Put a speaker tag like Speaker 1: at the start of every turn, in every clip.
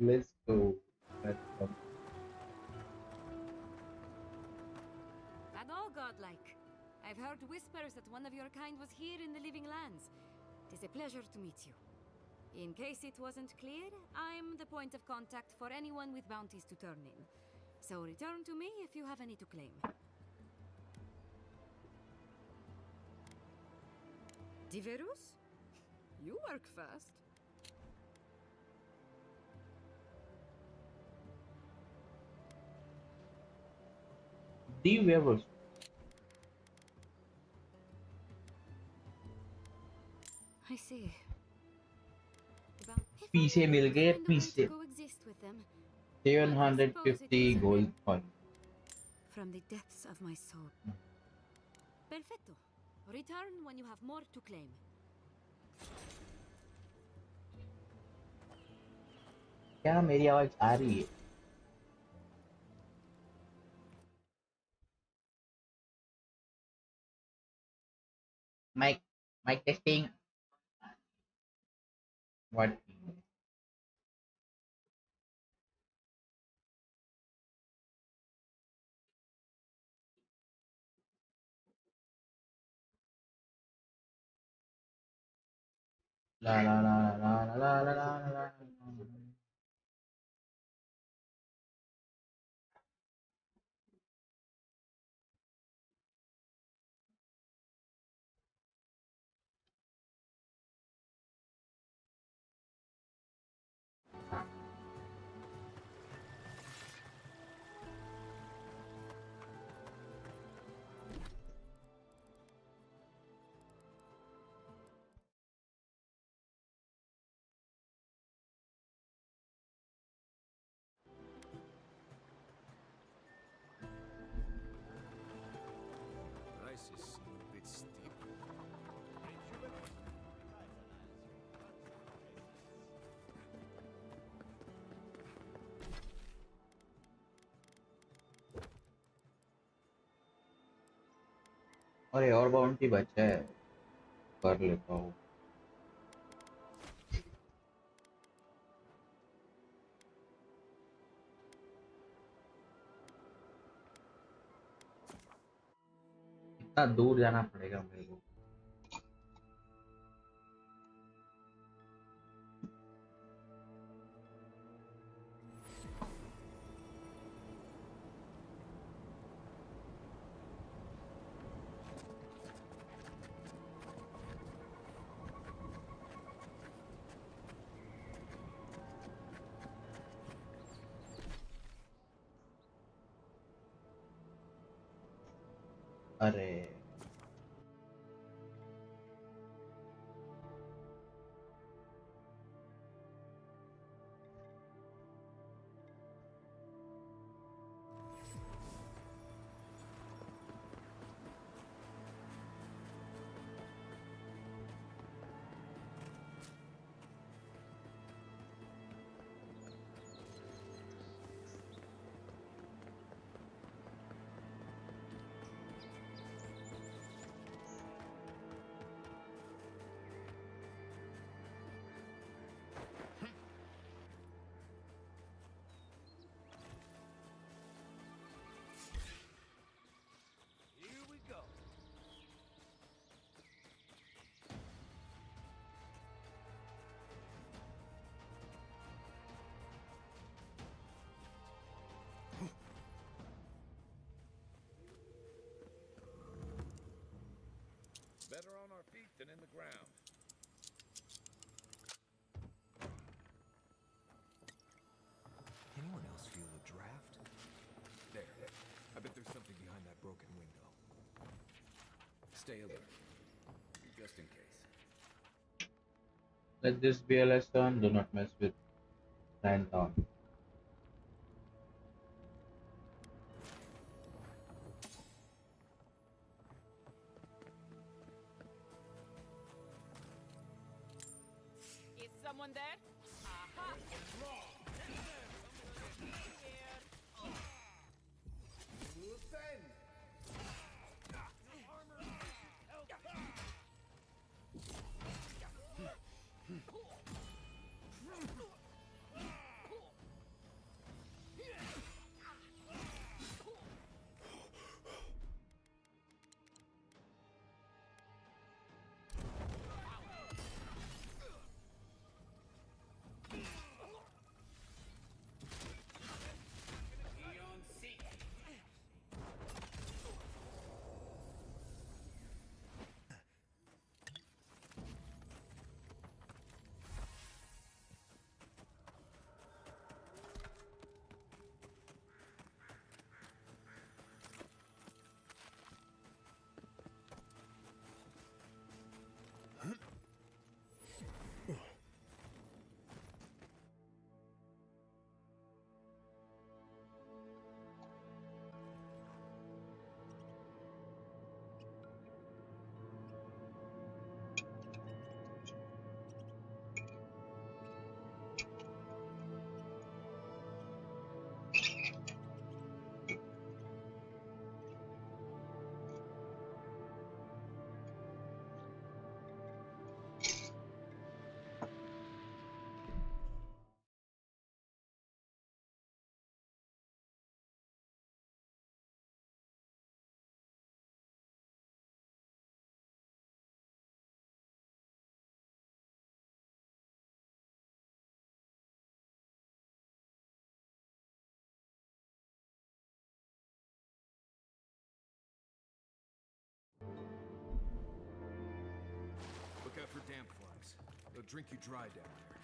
Speaker 1: Let's go. Let's go.
Speaker 2: And all godlike. I've heard whispers that one of your kind was here in the living lands. It is a pleasure to meet you. In case it wasn't clear, I'm the point of contact for anyone with bounties to turn in. So return to me if you have any to claim. Diverus? You work fast.
Speaker 1: The werewolves.
Speaker 2: I see. About if
Speaker 1: पीछे
Speaker 2: only
Speaker 1: mill
Speaker 2: I could
Speaker 1: गए
Speaker 2: find a way to
Speaker 1: पीछे
Speaker 2: coexist with them. But I suppose it
Speaker 1: 750
Speaker 2: is a
Speaker 1: gold
Speaker 2: myth.
Speaker 1: coin.
Speaker 2: From the depths of my soul. Perfecto. Return when you have more to claim.
Speaker 1: क्या मेरी आवाज आ रही है? Mic, mic testing. What? La la la la la la la la la la.
Speaker 3: Price is a bit steep.
Speaker 1: अरे और bounty बचा है, कर लेता हूँ. इतना दूर जाना पड़ेगा मेरे को. अरे
Speaker 3: Here we go. Better on our feet than in the ground. Anyone else feel the draft? There. I bet there's something behind that broken window. Stay alert. Just in case.
Speaker 1: let this be a lesson. Do not mess with Town.
Speaker 2: Is someone there? Aha!
Speaker 3: things. They'll drink you dry down there.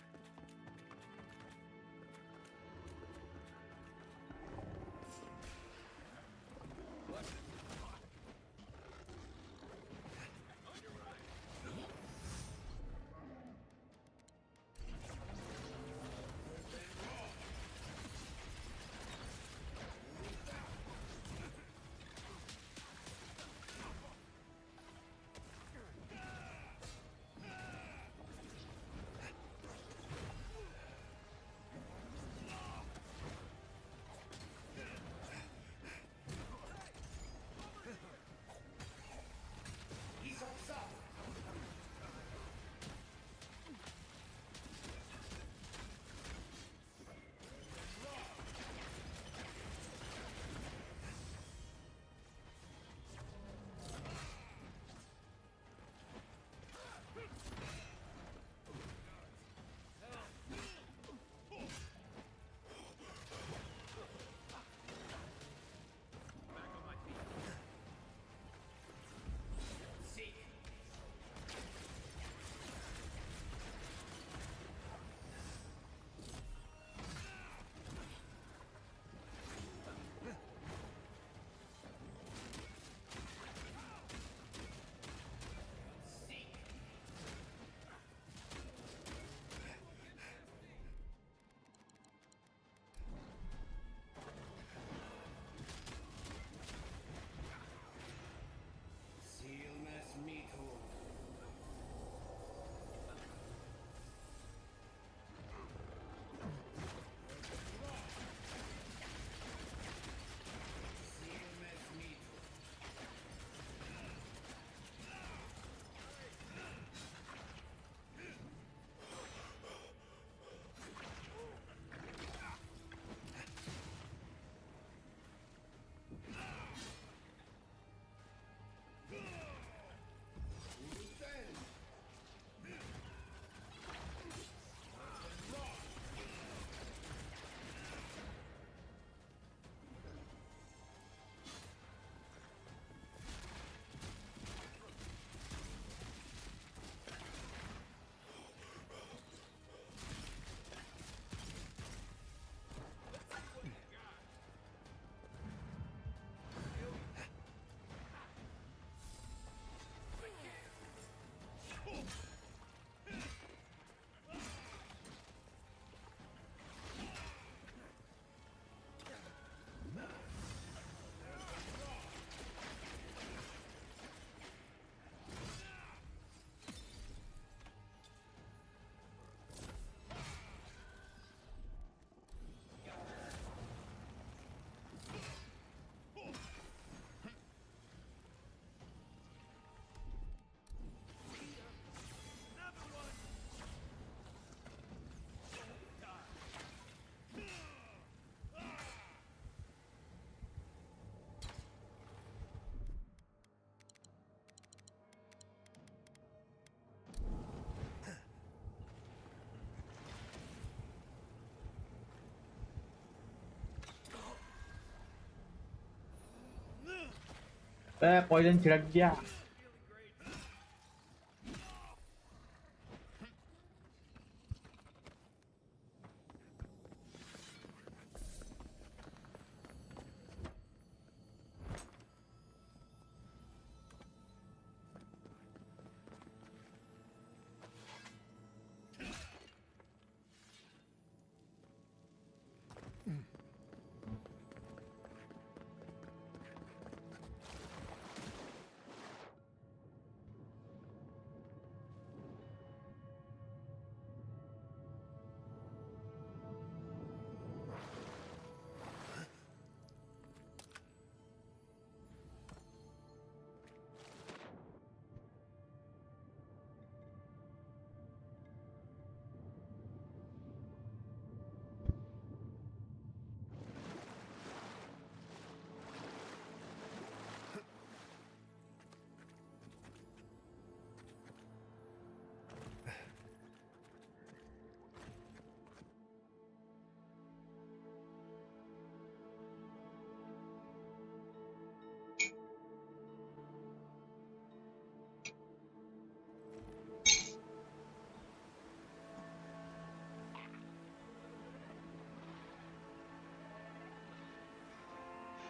Speaker 1: Poison छिड़क दिया।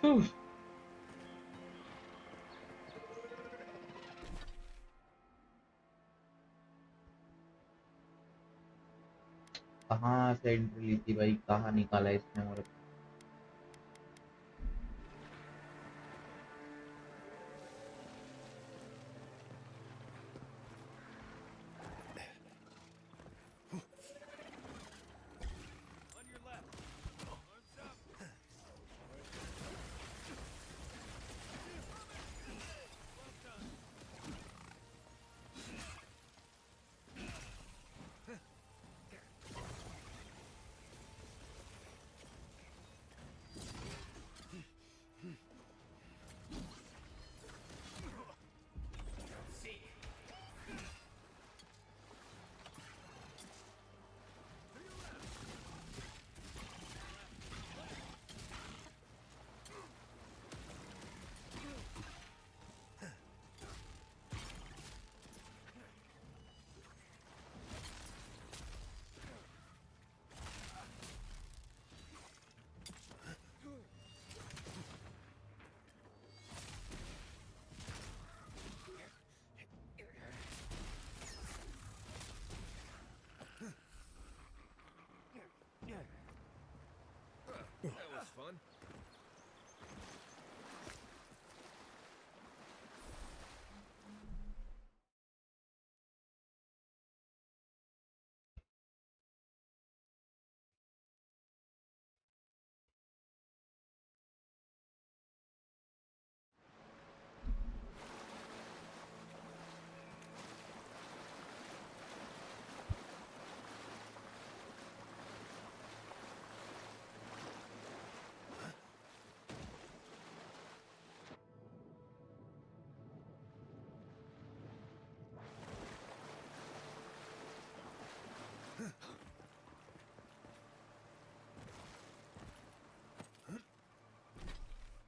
Speaker 1: Whew. कहाँ से entry ली थी भाई, कहाँ निकाला इसने मेरे को।
Speaker 3: On your left. Arms up. Well done. That was fun.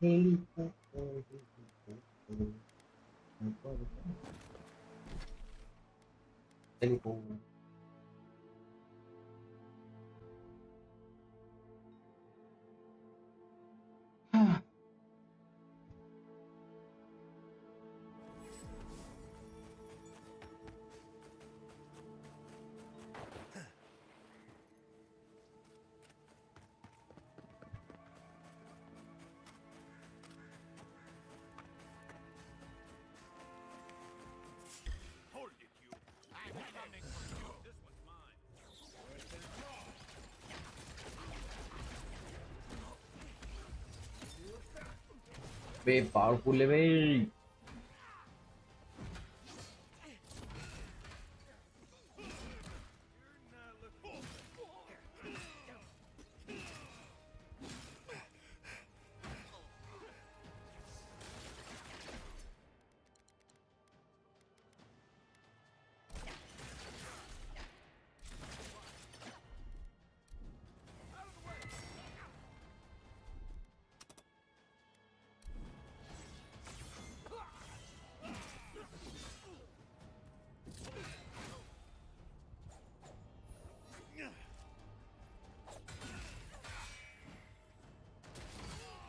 Speaker 1: Helicopter.
Speaker 3: Hold it, you. I'm coming for you. This one's mine.
Speaker 1: बे पावरफुल है भाई।
Speaker 3: You're not looking.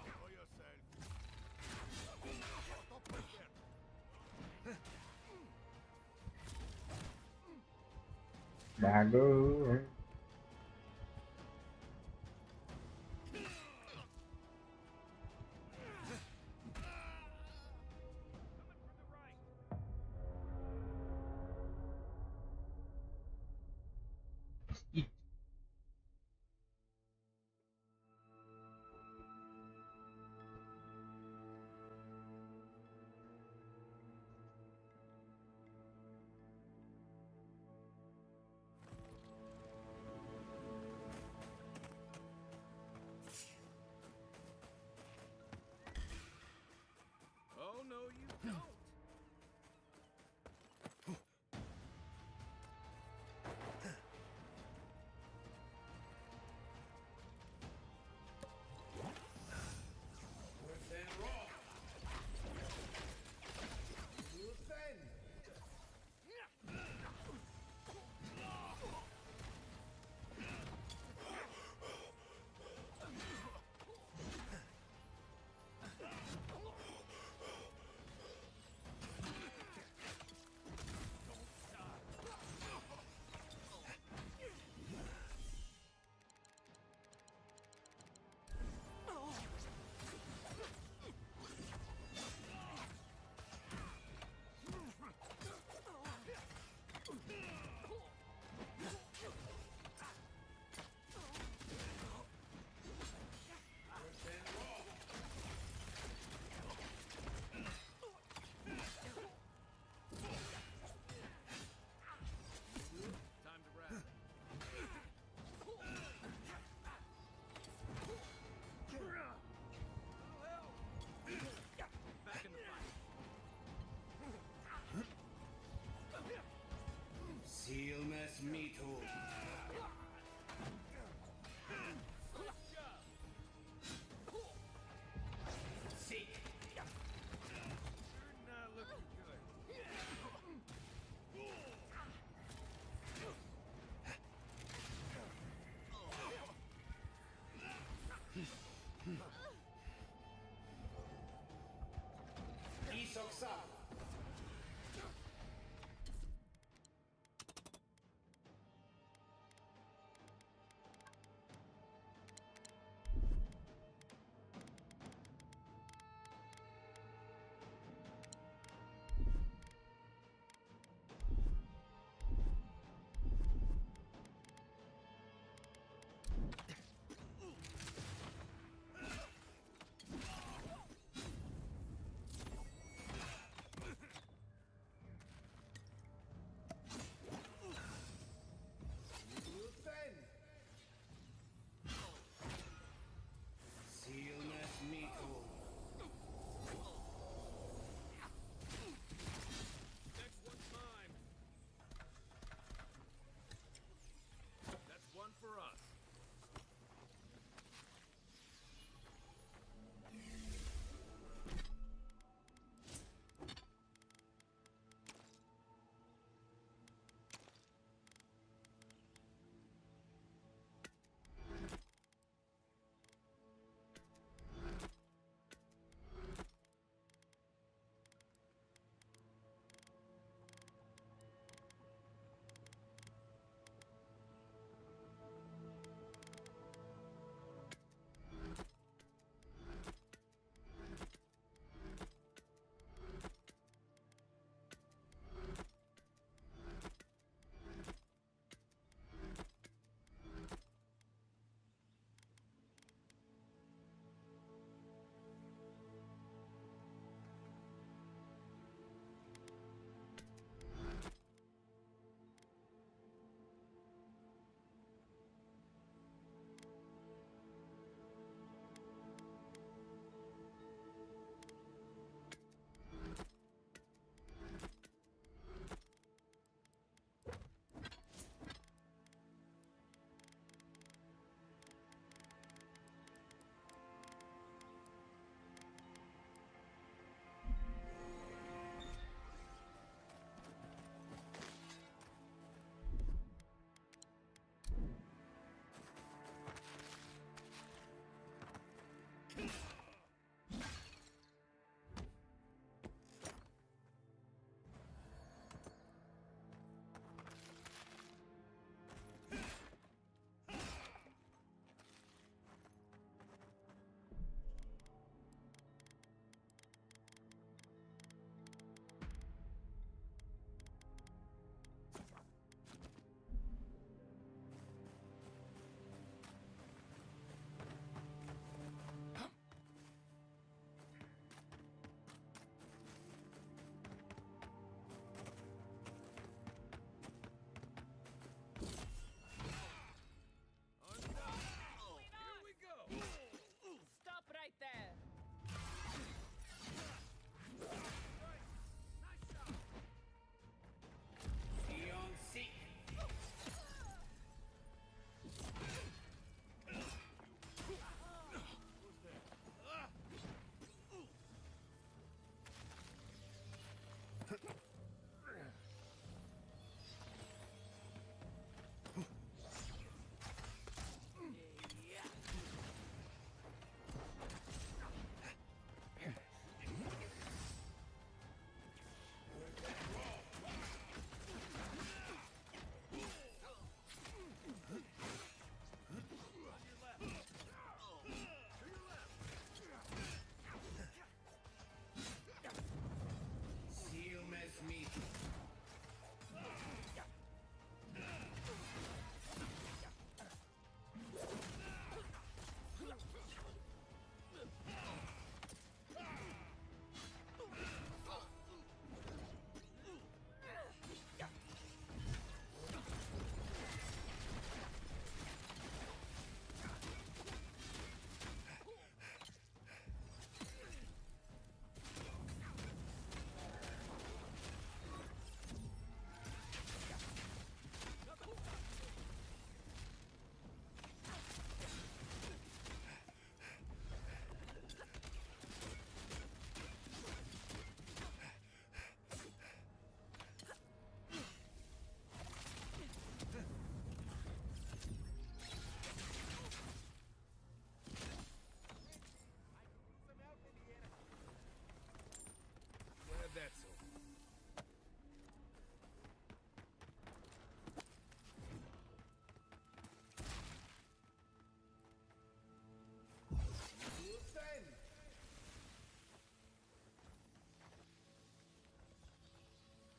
Speaker 3: Show yourself. Stop right there.
Speaker 1: बैगो।
Speaker 3: Coming from the right.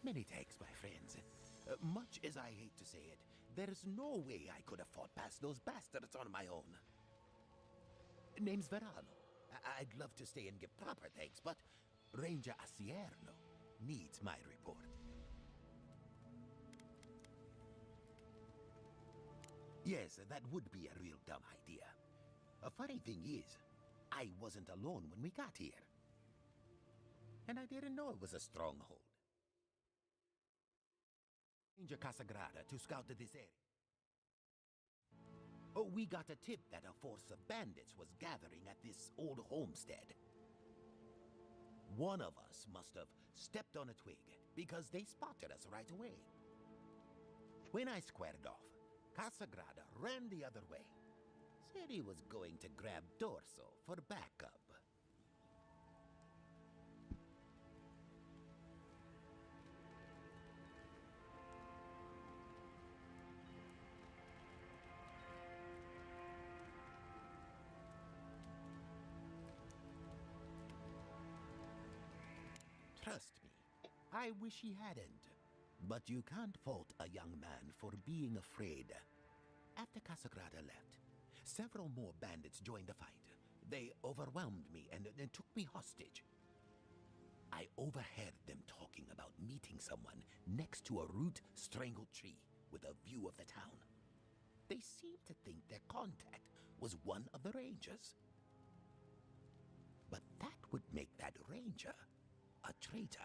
Speaker 4: Many thanks, my friends. Much as I hate to say it, there's no way I could have fought past those bastards on my own. Name's Verano. I'd love to stay and give proper thanks, but Ranger Asierno needs my report. Yes, that would be a real dumb idea. A funny thing is, I wasn't alone when we got here. And I didn't know it was a stronghold. Ranger Casagrada to scout this area. Oh, we got a tip that a force of bandits was gathering at this old homestead. One of us must have stepped on a twig because they spotted us right away. When I squared off, Casagrada ran the other way. Said he was going to grab Dorso for backup. Trust me, I wish he hadn't. But you can't fault a young man for being afraid. After Casagrada left, several more bandits joined the fight. They overwhelmed me and took me hostage. I overheard them talking about meeting someone next to a root-strangled tree with a view of the town. They seemed to think their contact was one of the rangers. But that would make that ranger a traitor.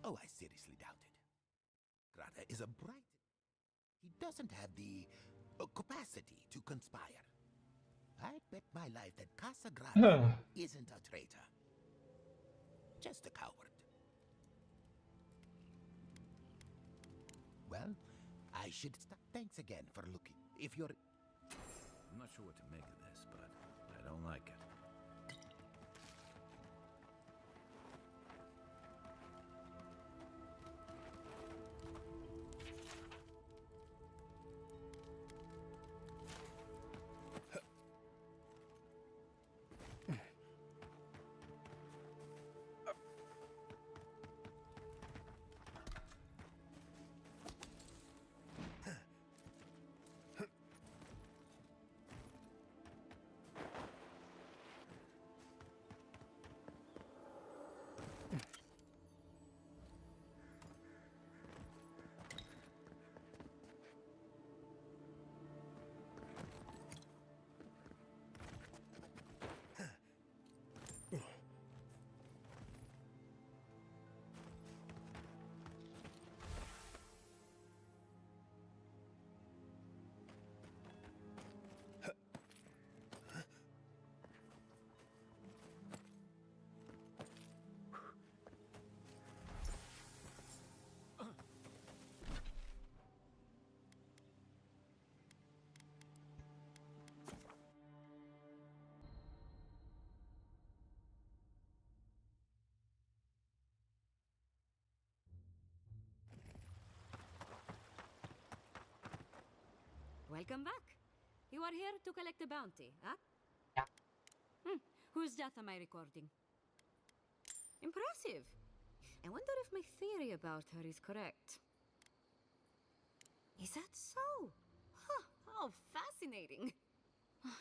Speaker 4: Oh, I seriously doubt it. Grada is a bright... He doesn't have the capacity to conspire. I'd bet my life that Casagrada isn't a traitor. Just a coward. Well, I should stop. Thanks again for looking. If you're...
Speaker 3: I'm not sure what to make of this, but I don't like it.
Speaker 2: Welcome back. You are here to collect a bounty, huh?
Speaker 1: Yeah.
Speaker 2: Whose death am I recording? Impressive. I wonder if my theory about her is correct. Is that so? Huh, how fascinating.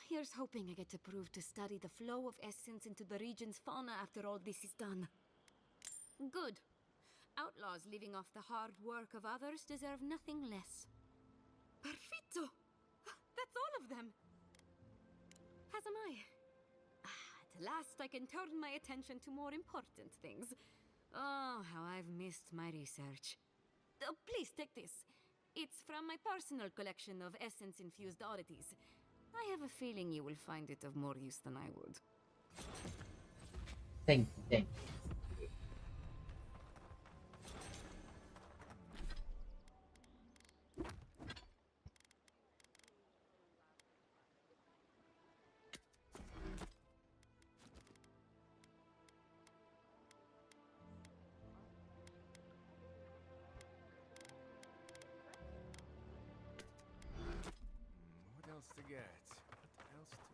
Speaker 2: Here's hoping I get to prove to study the flow of essence into the region's fauna after all this is done. Good. Outlaws living off the hard work of others deserve nothing less. Perfetto! That's all of them! As am I. At last I can turn my attention to more important things. Oh, how I've missed my research. Oh, please take this. It's from my personal collection of essence-infused oddities. I have a feeling you will find it of more use than I would.
Speaker 1: Thank you, thank you.
Speaker 3: What else to get? What else to get?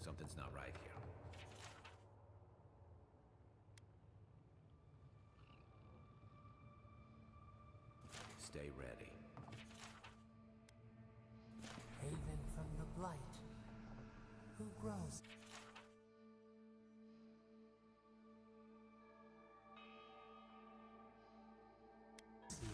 Speaker 3: Something's not right here. Stay ready.
Speaker 5: Haven from the blight. Who grows? Here.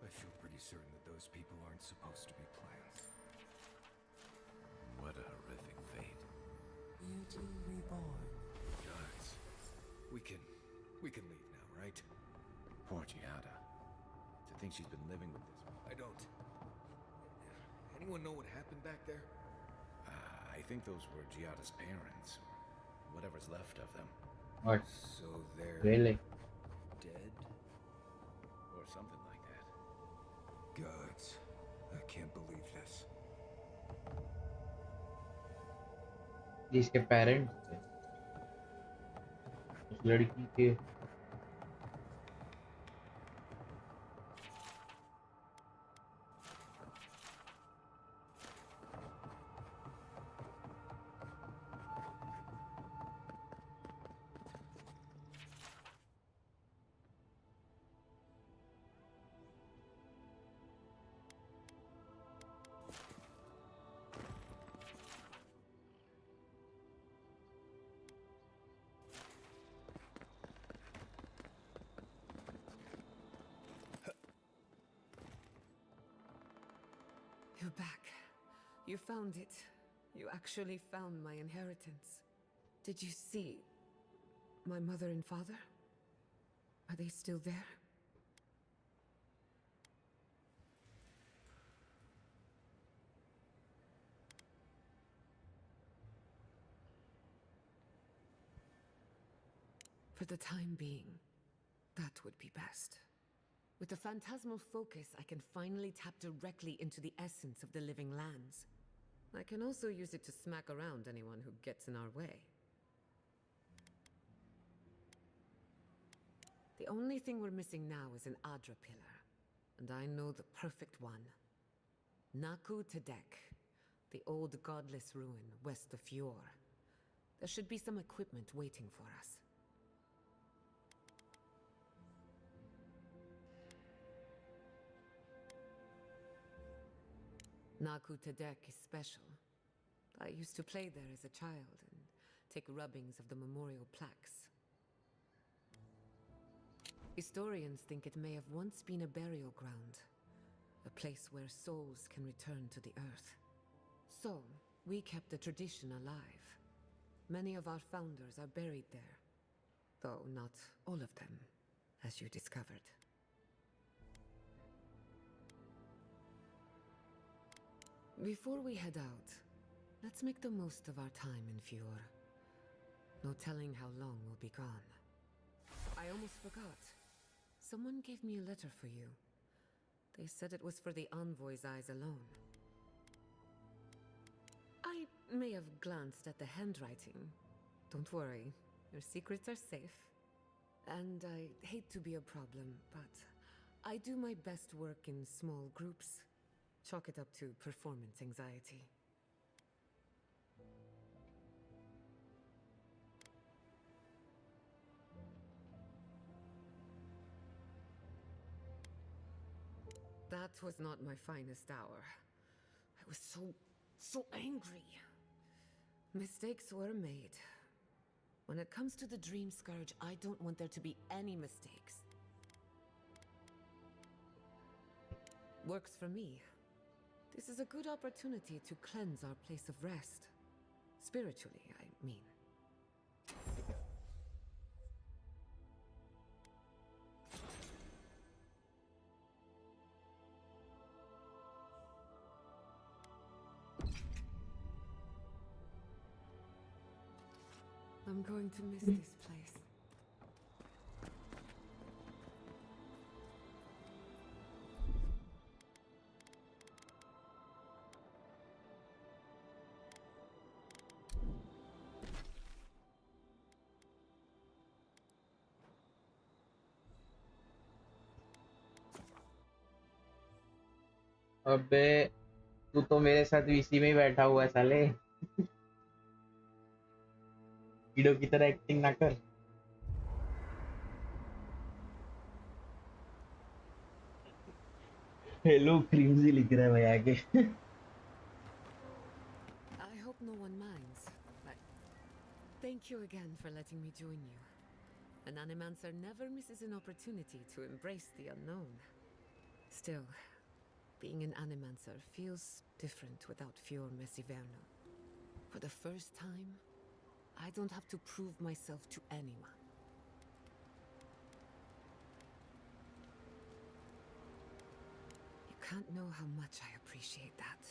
Speaker 3: I feel pretty certain that those people aren't supposed to be plants. What a horrific fate.
Speaker 5: Beauty reborn.
Speaker 3: Guards, we can leave now, right? Poor Giada. To think she's been living with this. I don't. Anyone know what happened back there? I think those were Giada's parents, or whatever's left of them.
Speaker 1: What?
Speaker 3: So they're
Speaker 1: Really?
Speaker 3: dead? Or something like that. Gods, I can't believe this.
Speaker 1: इसके parents थे उस लड़की के।
Speaker 6: You're back. You found it. You actually found my inheritance. Did you see my mother and father? Are they still there? For the time being, that would be best. With the phantasmal focus, I can finally tap directly into the essence of the living lands. I can also use it to smack around anyone who gets in our way. The only thing we're missing now is an Adra pillar, and I know the perfect one. Naku Tedek, the old godless ruin west of Fjord. There should be some equipment waiting for us. Naku Tedek is special. I used to play there as a child and take rubbings of the memorial plaques. Historians think it may have once been a burial ground, a place where souls can return to the earth. So, we kept the tradition alive. Many of our founders are buried there, though not all of them, as you discovered. Before we head out, let's make the most of our time in Fjord. No telling how long we'll be gone. I almost forgot. Someone gave me a letter for you. They said it was for the envoy's eyes alone. may have glanced at the handwriting. Don't worry, your secrets are safe. And I hate to be a problem, but I do my best work in small groups. Chalk it up to performance anxiety. That was not my finest hour. I was so angry. Mistakes were made. When it comes to the Dream Scourge, I don't want there to be any mistakes. Works for me. This is a good opportunity to cleanse our place of rest. Spiritually, I mean. I'm going to miss this place.
Speaker 1: अबे तू तो मेरे साथ VC में ही बैठा हुआ है साले कीड़ों की तरह एक्टिंग ना कर हेलो क्रीमजी लिख रहा है भाई आगे
Speaker 6: I hope no one minds. Thank you again for letting me join you. An Animancer never misses an opportunity to embrace the unknown. Still, being an Animancer feels different without Fior Messiverno. For the first time, I don't have to prove myself to anyone. You can't know how much I appreciate that.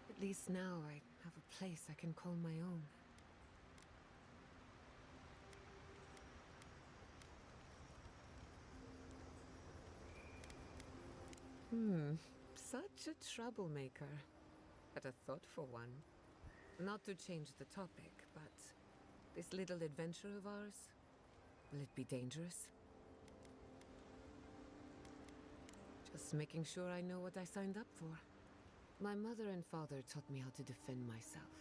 Speaker 6: At least now I have a place I can call my own. Such a troublemaker, but a thoughtful one. Not to change the topic, but this little adventure of ours, will it be dangerous? Just making sure I know what I signed up for. My mother and father taught me how to defend myself,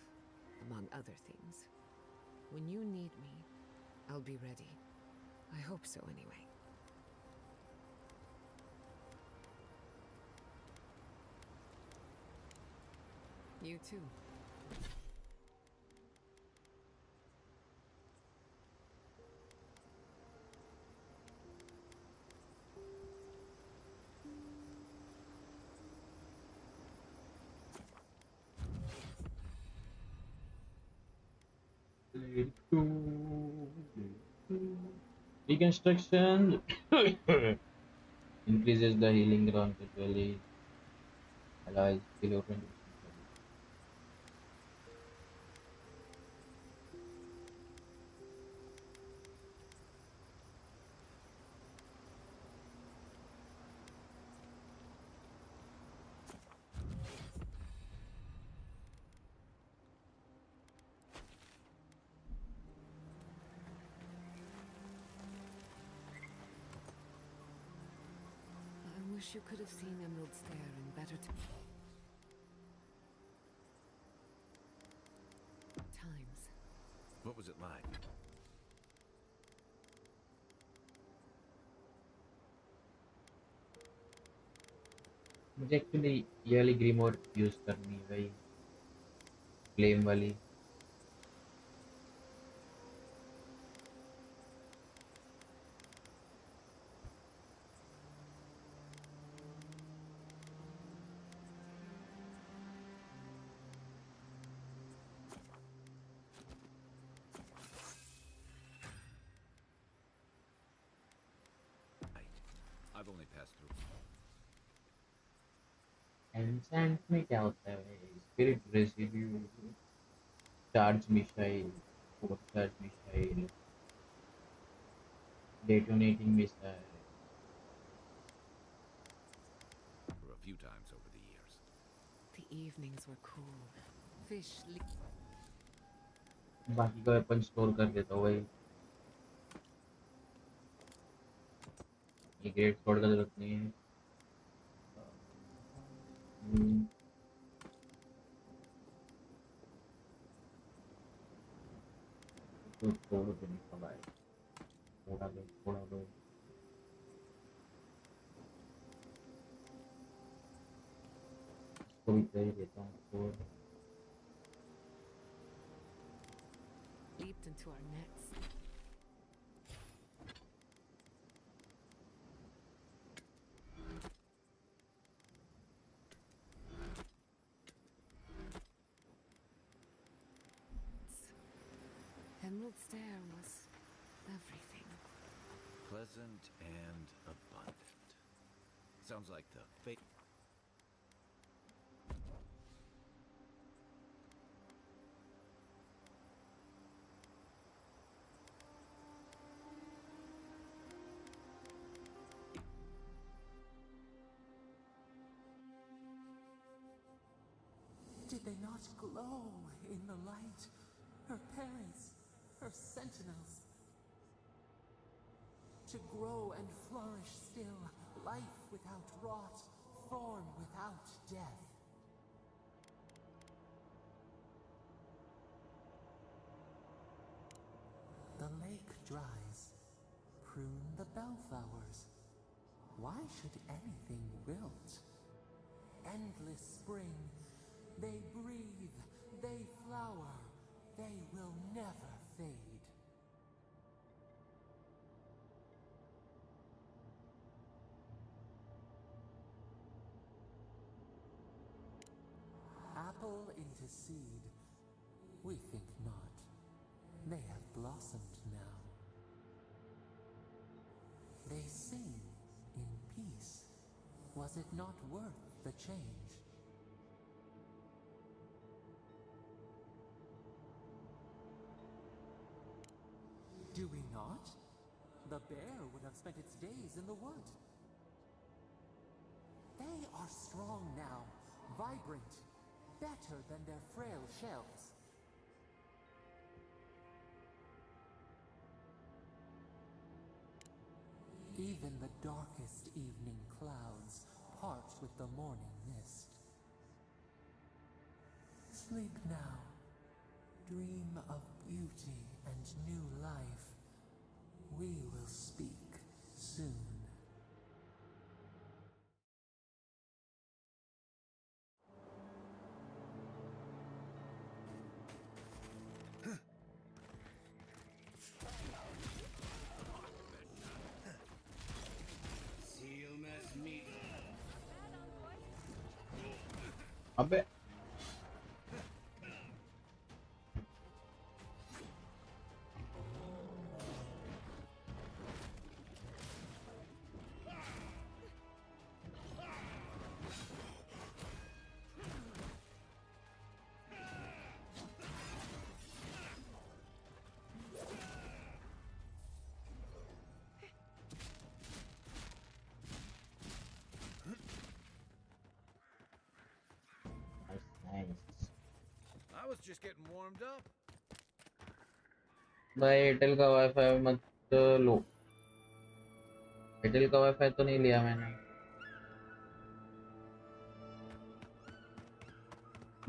Speaker 6: among other things. When you need me, I'll be ready. I hope so, anyway. You too.
Speaker 1: Reconstruction increases the healing ground visually allows below 20%.
Speaker 6: I wish you could have seen Emerald's there in better times.
Speaker 3: What was it like?
Speaker 1: मुझे actually ये वाली ग्रीमोर use करनी है भाई flame वाली
Speaker 3: I've only passed through.
Speaker 1: Ancient में क्या होता है भाई spirit residue charge missile force charge missile detonating missile
Speaker 3: For a few times over the years.
Speaker 6: The evenings were cool, Fish
Speaker 1: बाकी का वेपन स्टोर कर देता हूँ भाई, ये ग्रेट स्वॉर्ड का जरूरत नहीं है। हम्म, तो छोड़ दो नहीं पड़ा है, थोड़ा दो। इसको भी दे ही देता हूँ तो।
Speaker 6: leaped into our nets. Emerald Stair was everything.
Speaker 3: Pleasant and abundant. Sounds like the fate.
Speaker 5: Did they not glow in the light? Her parents, her sentinels. To grow and flourish still, life without rot, form without death. The lake dries. Prune the bellflowers. Why should anything wilt? Endless spring. They breathe. They flower. They will never fade. Apple into seed. We think not. They have blossomed now. They sing in peace. Was it not worth the change? Do we not? The bear would have spent its days in the wood. They are strong now, vibrant, better than their frail shells. Even the darkest evening clouds part with the morning mist. Sleep now. Dream of beauty and new life. We will speak soon.
Speaker 1: अबे nice.
Speaker 3: I was just getting warmed up.
Speaker 1: भाई Airtel का wifi मत लो, Airtel का wifi तो नहीं लिया मैंने,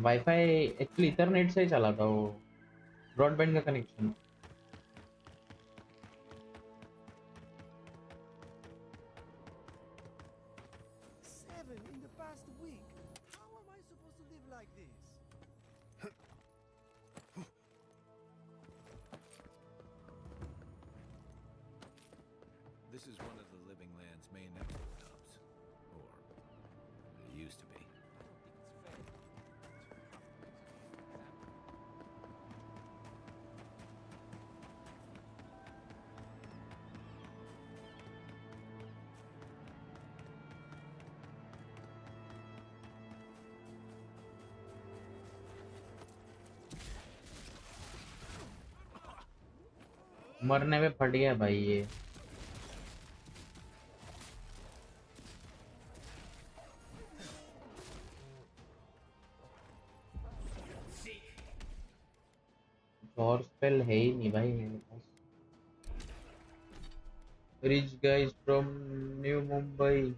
Speaker 1: wifi actually Ethernet से ही चला था वो, ब्रॉडबैंड का connection.
Speaker 7: 7 in the past week. How am I supposed to live like this?
Speaker 3: This is one of the Living Land's main export hubs. Or, it used to be.
Speaker 1: मरने में फट गया भाई ये।
Speaker 7: See
Speaker 1: और स्पेल है ही नहीं भाई मेरे पास। Rich guys from new Mumbai.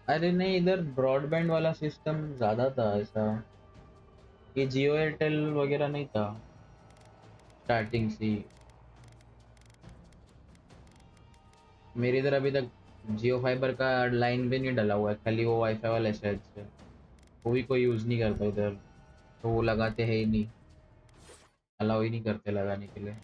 Speaker 1: अरे नहीं, इधर ब्रॉडबैंड वाला सिस्टम ज्यादा था ऐसा। ये जियो एयरटेल वगैरह नहीं था स्टार्टिंग से ही। मेरे इधर अभी तक जियो फाइबर का लाइन भी नहीं डला हुआ है, खाली वो वाईफाई वाले शायद से, वो भी कोई यूज़ नहीं करता इधर, तो वो लगाते हैं ही नहीं, अलाउ ही नहीं करते लगाने के लिए।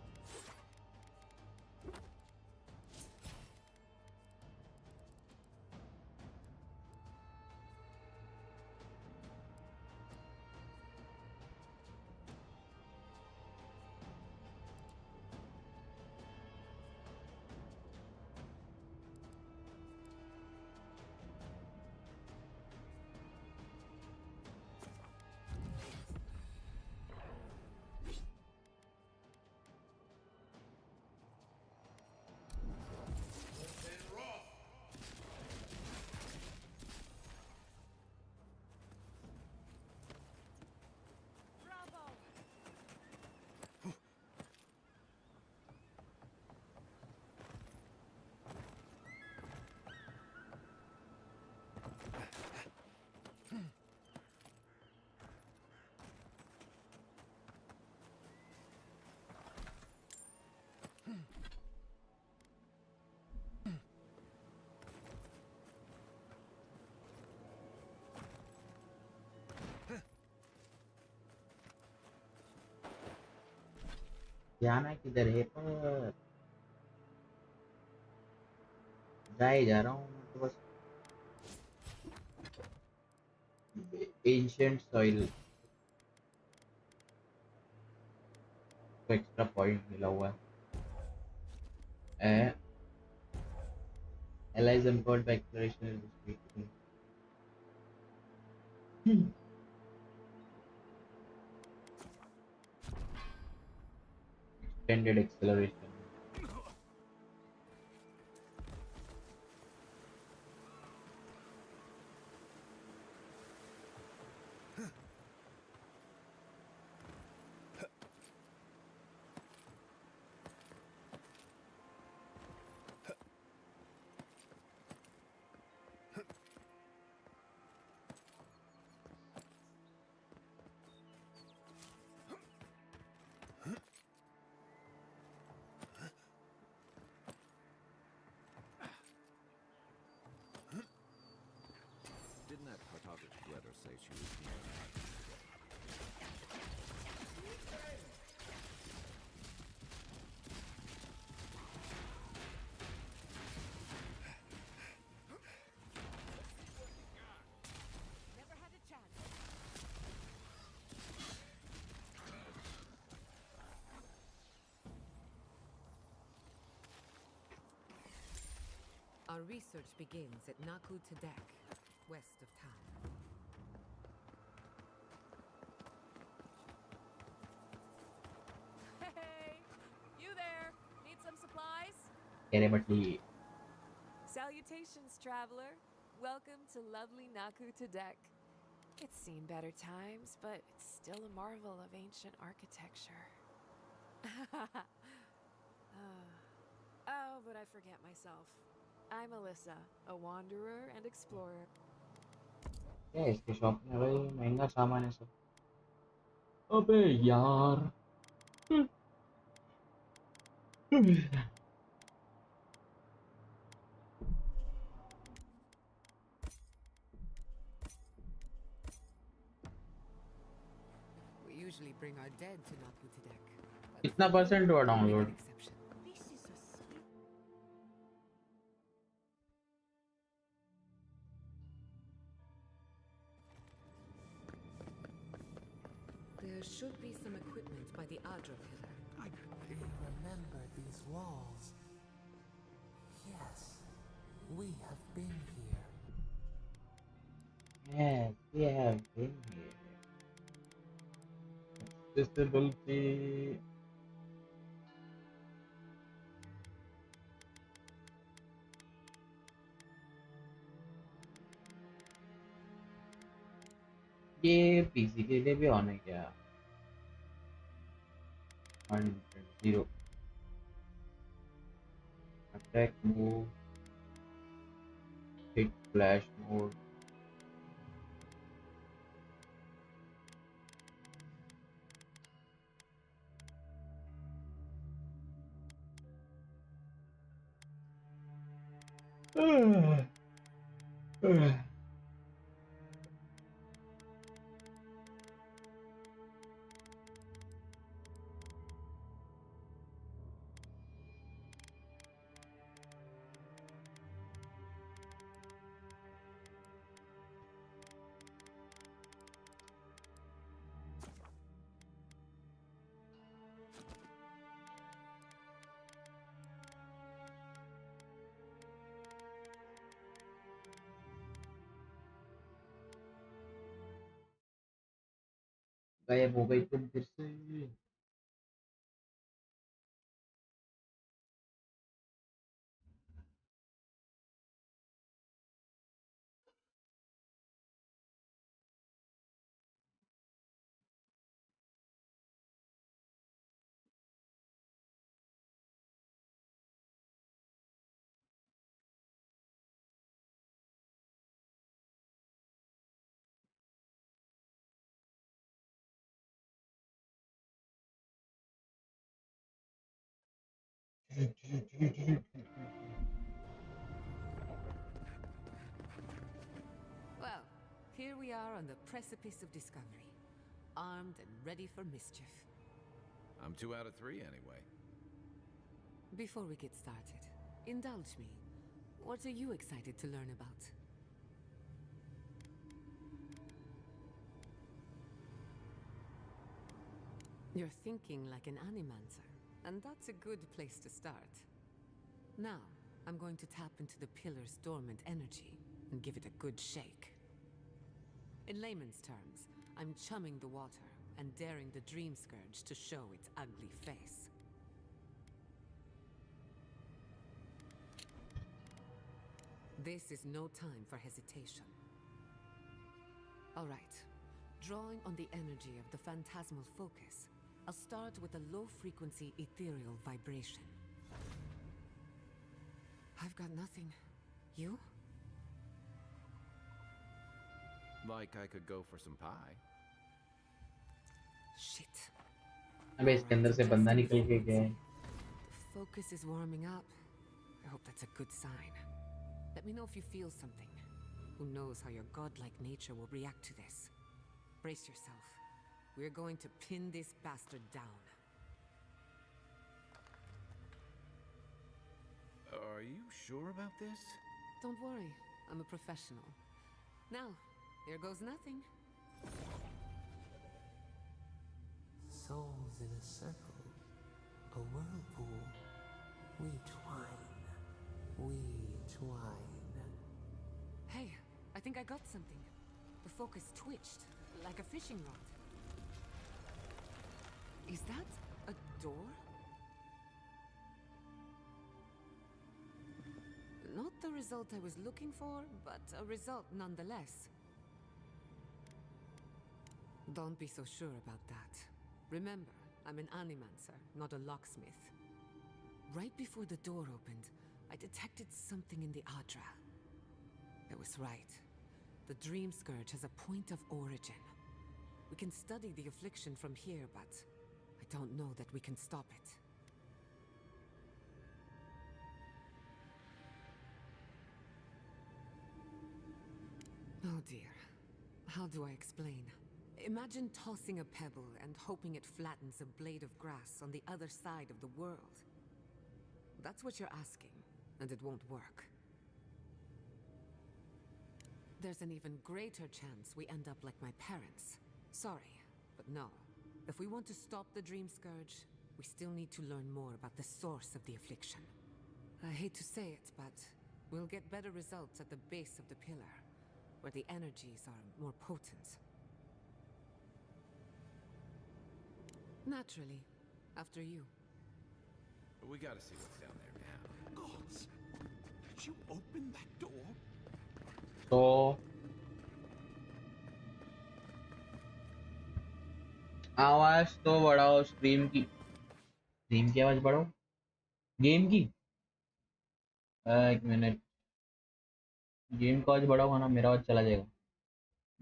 Speaker 1: जाना किधर है पर, जा ही जा रहा हूँ मैं तो बस। एंशियंट सॉइल को एक्स्ट्रा पॉइंट मिला हुआ है। allies empowered by exploration and speed. Extended acceleration.
Speaker 3: Didn't that cartography letter say she was here?
Speaker 2: Never had a chance.
Speaker 6: Our research begins at Naku Tedek, west of town.
Speaker 2: Hey! You there! Need some supplies?
Speaker 1: But
Speaker 2: Salutations, traveler. Welcome to lovely Naku Tedek. It's seen better times, but it's still a marvel of ancient architecture. Oh, but I forget myself. I'm Alyssa, a wanderer and explorer.
Speaker 1: क्या है इसके shop में भाई, महंगा सामान है सब। अबे यार।
Speaker 6: We usually bring our dead to Naku Tedek, but
Speaker 1: कितना
Speaker 6: today
Speaker 1: परसेंट हुआ
Speaker 6: we'll make
Speaker 1: download?
Speaker 6: an exception.
Speaker 7: This is a sweet.
Speaker 6: There should be some equipment by the Adra pillar.
Speaker 5: We remember these walls. Yes, we have been here.
Speaker 1: Yes, we have been here. Accessibility. ये PC के लिए भी on है क्या? 100, 0. Attack move, hit flash mode. गायब हो गई तुम फिर से।
Speaker 6: Well, here we are on the precipice of discovery, armed and ready for mischief.
Speaker 3: I'm 2 out of 3 anyway.
Speaker 6: Before we get started, indulge me. What are you excited to learn about? You're thinking like an animancer, and that's a good place to start. Now, I'm going to tap into the pillar's dormant energy and give it a good shake. In layman's terms, I'm chumming the water and daring the dream scourge to show its ugly face. This is no time for hesitation. All right. Drawing on the energy of the phantasmal focus, I'll start with a low-frequency ethereal vibration. I've got nothing. You?
Speaker 3: Like I could go for some pie.
Speaker 6: Shit.
Speaker 1: अबे इसके अंदर से बंदा निकल के गया है।
Speaker 6: The focus is warming up. I hope that's a good sign. Let me know if you feel something. Who knows how your godlike nature will react to this. Brace yourself. We're going to pin this bastard down.
Speaker 3: Are you sure about this?
Speaker 6: Don't worry, I'm a professional. Now, here goes nothing.
Speaker 5: Souls in a circle, a whirlpool. We twine, we twine.
Speaker 6: Hey, I think I got something. The focus twitched, like a fishing rod. Is that a door? Not the result I was looking for, but a result nonetheless. Don't be so sure about that. Remember, I'm an animancer, not a locksmith. Right before the door opened, I detected something in the Adra. I was right. The Dream Scourge has a point of origin. We can study the affliction from here, but I don't know that we can stop it. Oh dear. How do I explain? Imagine tossing a pebble and hoping it flattens a blade of grass on the other side of the world. That's what you're asking, and it won't work. There's an even greater chance we end up like my parents. Sorry, but no. If we want to stop the Dream Scourge, we still need to learn more about the source of the affliction. I hate to say it, but we'll get better results at the base of the pillar, where the energies are more potent. Naturally, after you.
Speaker 3: But we gotta see what's down there now.
Speaker 4: Gods! Did you open that door?
Speaker 1: तो आवाज तो बढ़ाओ stream की। Game की आवाज बढ़ाओ, game की। एक मिनट, गेम का आवाज बढ़ाओ ना, मेरा आवाज चला जाएगा।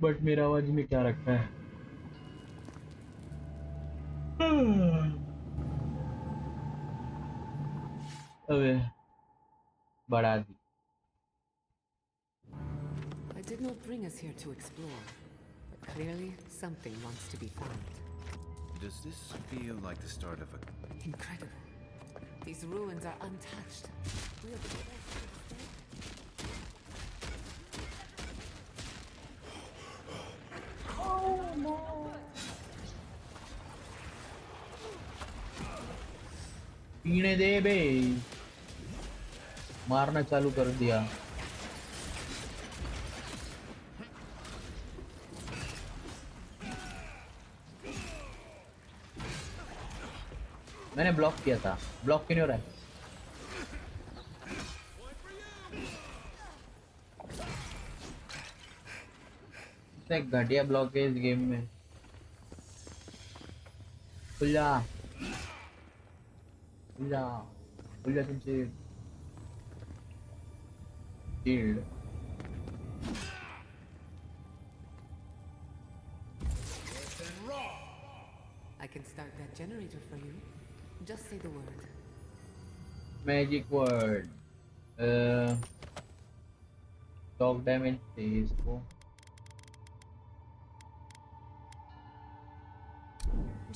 Speaker 1: बट मेरा आवाज में क्या रखा है? अबे बढ़ा दी।
Speaker 6: I did not bring us here to explore, but clearly something wants to be found.
Speaker 3: Does this feel like the start of a...
Speaker 6: Incredible. These ruins are untouched. We are the first to disturb them.
Speaker 1: पीने दे बे, मारना चालू कर दिया। मैंने block किया था, block क्यों नहीं हो रहा है? इतने घटिया ब्लॉक है इस गेम में। खुल जा, खुल जा, खुल जा तुमसे। Shield.
Speaker 6: I can start that generator for you. Just say the word.
Speaker 1: Magic word, shock damage चाहिए इसको।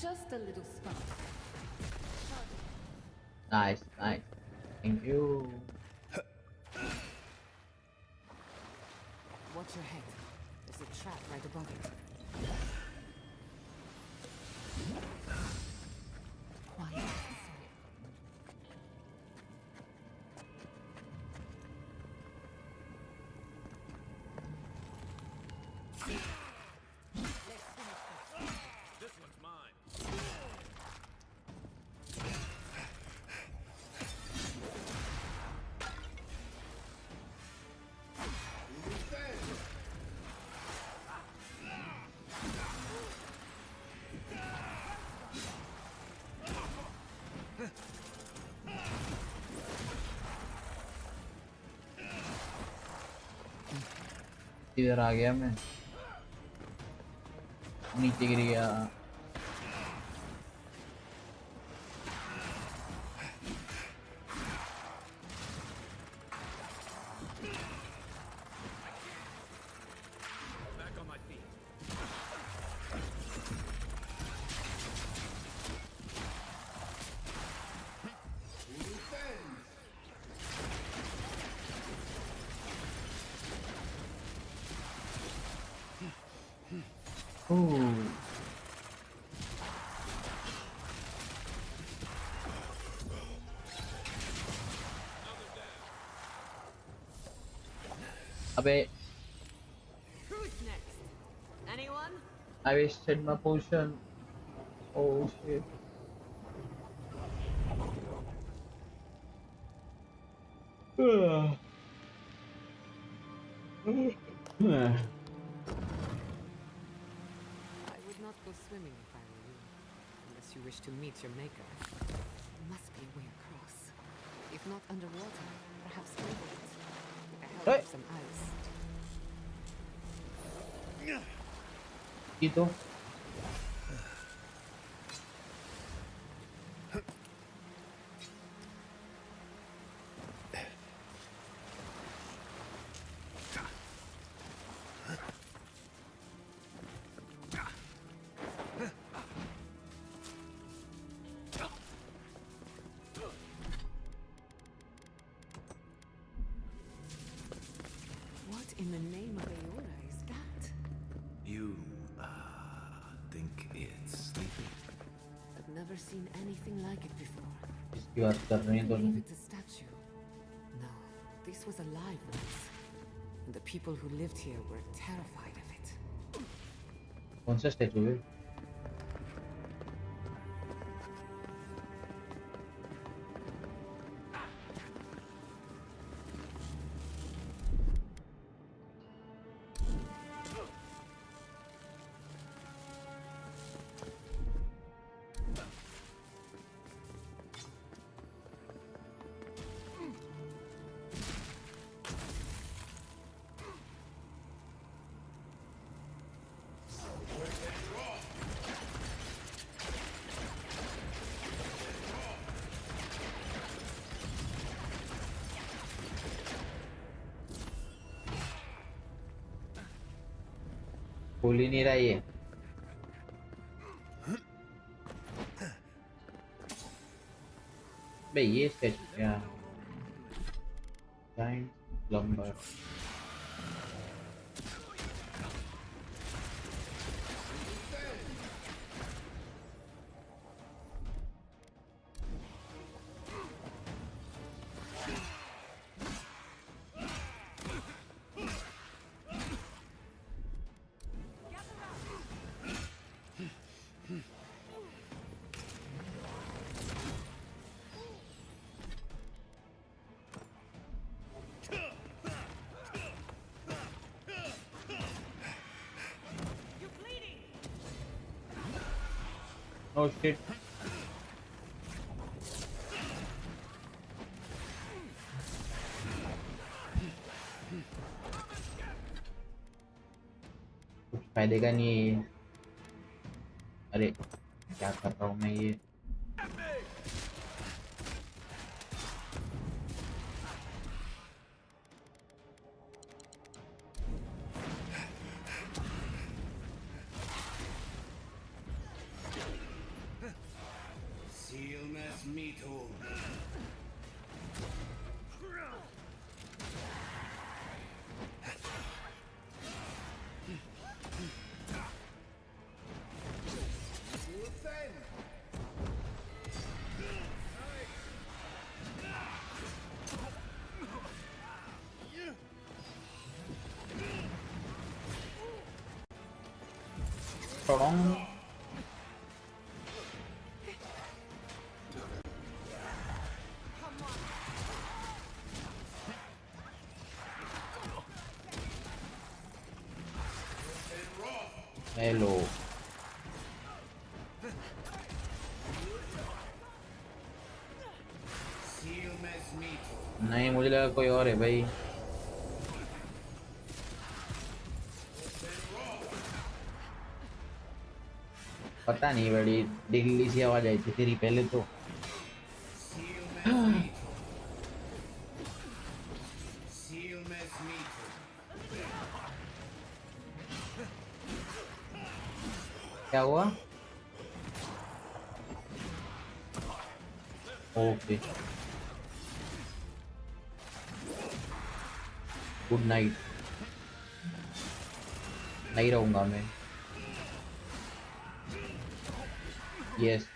Speaker 6: Just a little spark.
Speaker 1: Nice nice, thank you.
Speaker 6: Watch your head. There's a trap right above it. Quiet.
Speaker 3: This one's mine.
Speaker 1: इधर आ गया मैं, नीचे गिर गया।
Speaker 3: Back on my feet.
Speaker 1: अबे
Speaker 2: Who's next? Anyone?
Speaker 1: I wasted my potion. Oh shit.
Speaker 6: I would not go swimming if I were you, unless you wish to meet your maker. There must be a way across. If not underwater, perhaps over it. With the help
Speaker 1: Hey.
Speaker 6: of some ice.
Speaker 1: ये तो
Speaker 6: What in the name of Aora is that?
Speaker 3: You, think it's sleeping?
Speaker 6: I've never seen anything like it before.
Speaker 1: इसकी बात कर रहे हैं
Speaker 6: I
Speaker 1: दोनों।
Speaker 6: believe it's a statue. No, this was alive once. And the people who lived here were terrified of it.
Speaker 1: कौन सा statue है? खोल ही नहीं रहा ये। बे ये स्टैचू क्या? Giant plumber. Oh shit. कुछ फायदे का नहीं है ये। अरे क्या कर रहा हूँ मैं ये?
Speaker 7: Seal mess meat hole.
Speaker 1: Hello.
Speaker 7: Seal mess meat hole.
Speaker 1: नहीं मुझे लगा कोई और है भाई। पता नहीं बड़ी दिल्ली सी आवाज आई थी तेरी पहले तो।
Speaker 7: Seal mess meat hole. Seal mess meat hole.
Speaker 1: क्या हुआ? Okay good night. नहीं रहूंगा मैं। यस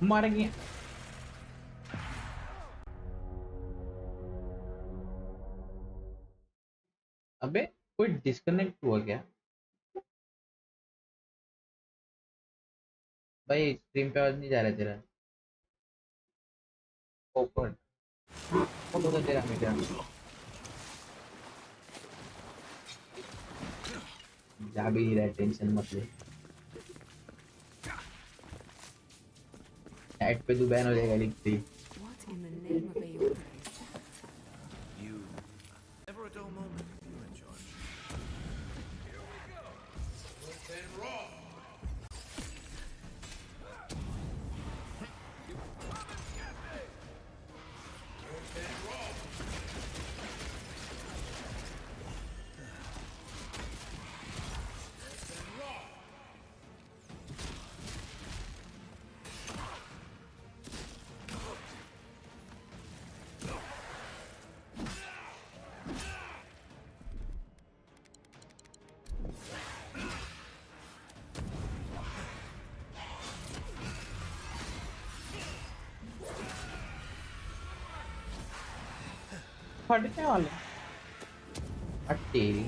Speaker 1: मर गया। अबे कोई डिस्कनेक्ट हुआ क्या भाई? स्क्रीन पे आवाज नहीं जा रहा तेरा? ओपन फोटो तो तेरा मेरा जा भी नहीं रहा। टेंशन मत ले। ऐड पे तू बैन हो जाएगा लिखते ही।
Speaker 6: What in the name of Aeon is that?
Speaker 3: You never a dull moment when you're in charge.
Speaker 7: Open raw.
Speaker 1: फटने वाले हट तेरी।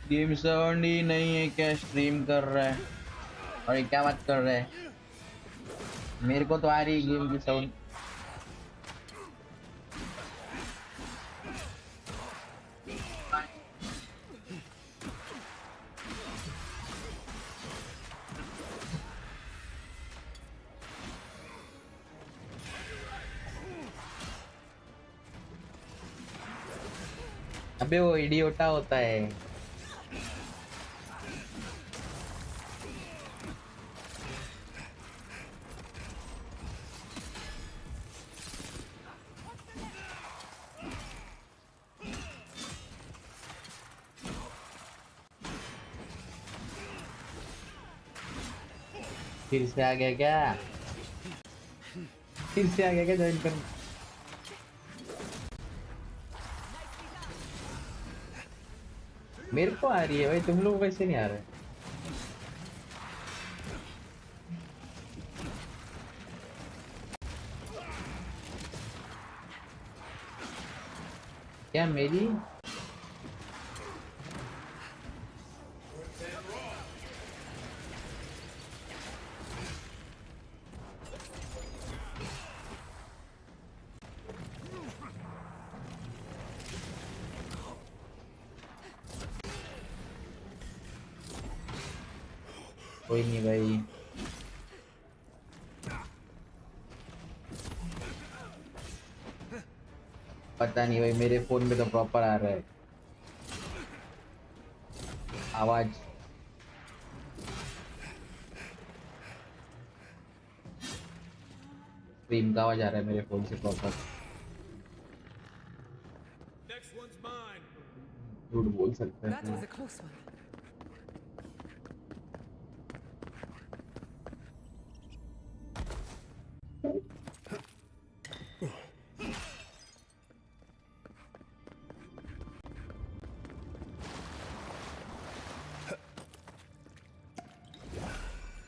Speaker 1: गेम साउंड ही नहीं है क्या? स्ट्रीम कर रहा है और ये क्या बात कर रहा है? मेरे को तो आ रही है गेम की साउंड। अबे वो इडियोटा होता है। फिर से आ गया क्या? फिर से आ गया क्या ज्वाइन कर? मेरे को आ रही है भाई, तुम लोग कैसे नहीं आ रहे? क्या मेरी? कोई नहीं भाई, पता नहीं भाई, मेरे फोन में तो प्रॉपर आ रहा है आवाज। स्ट्रीम का आवाज आ रहा है मेरे फोन से प्रॉपर। झूठ बोल सकते
Speaker 6: That
Speaker 1: हैं।
Speaker 6: was a close one.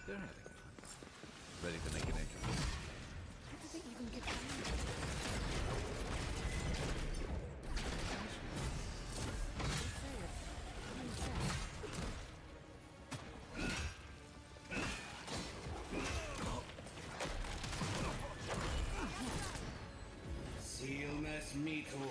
Speaker 3: They're having fun. Ready to make an entrance.
Speaker 2: How did they even get through?
Speaker 7: Sealness metal.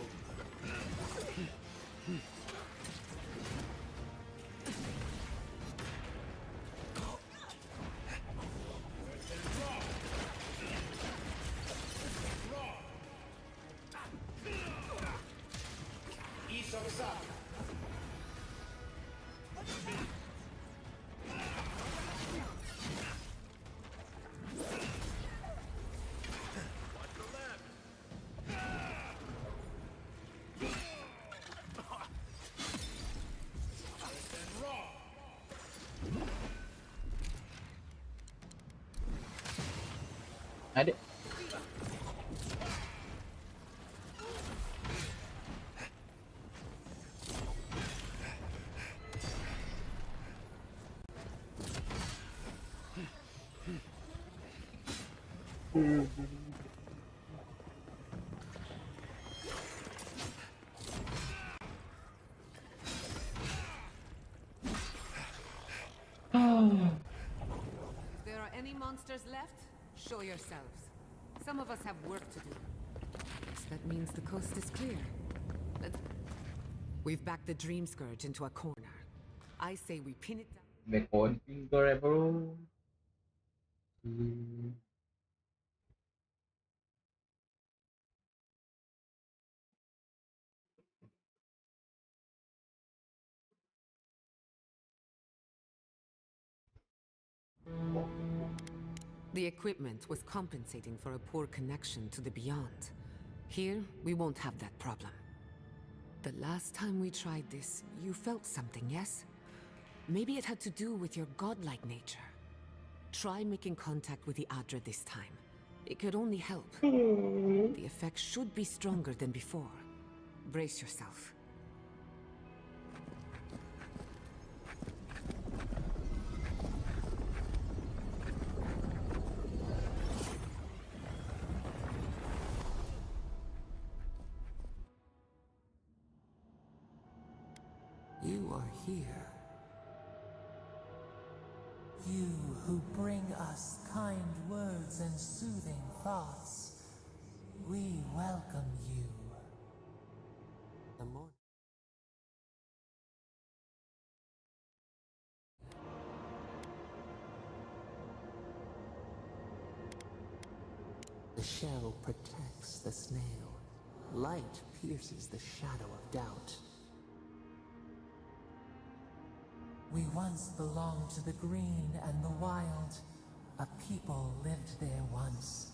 Speaker 1: अरे
Speaker 6: If there are any monsters left, show yourselves. Some of us have work to do. Guess that means the coast is clear. We've backed the Dream Scourge into a corner. I say we pin it down.
Speaker 1: मैं कौन finger है bro?
Speaker 6: The equipment was compensating for a poor connection to the beyond. Here, we won't have that problem. The last time we tried this, you felt something, yes? Maybe it had to do with your godlike nature. Try making contact with the Adra this time. It could only help. The effect should be stronger than before. Brace yourself.
Speaker 5: You are here. You who bring us kind words and soothing thoughts. We welcome you. The more the shell protects the snail. Light pierces the shadow of doubt. We once belonged to the green and the wild. A people lived there once.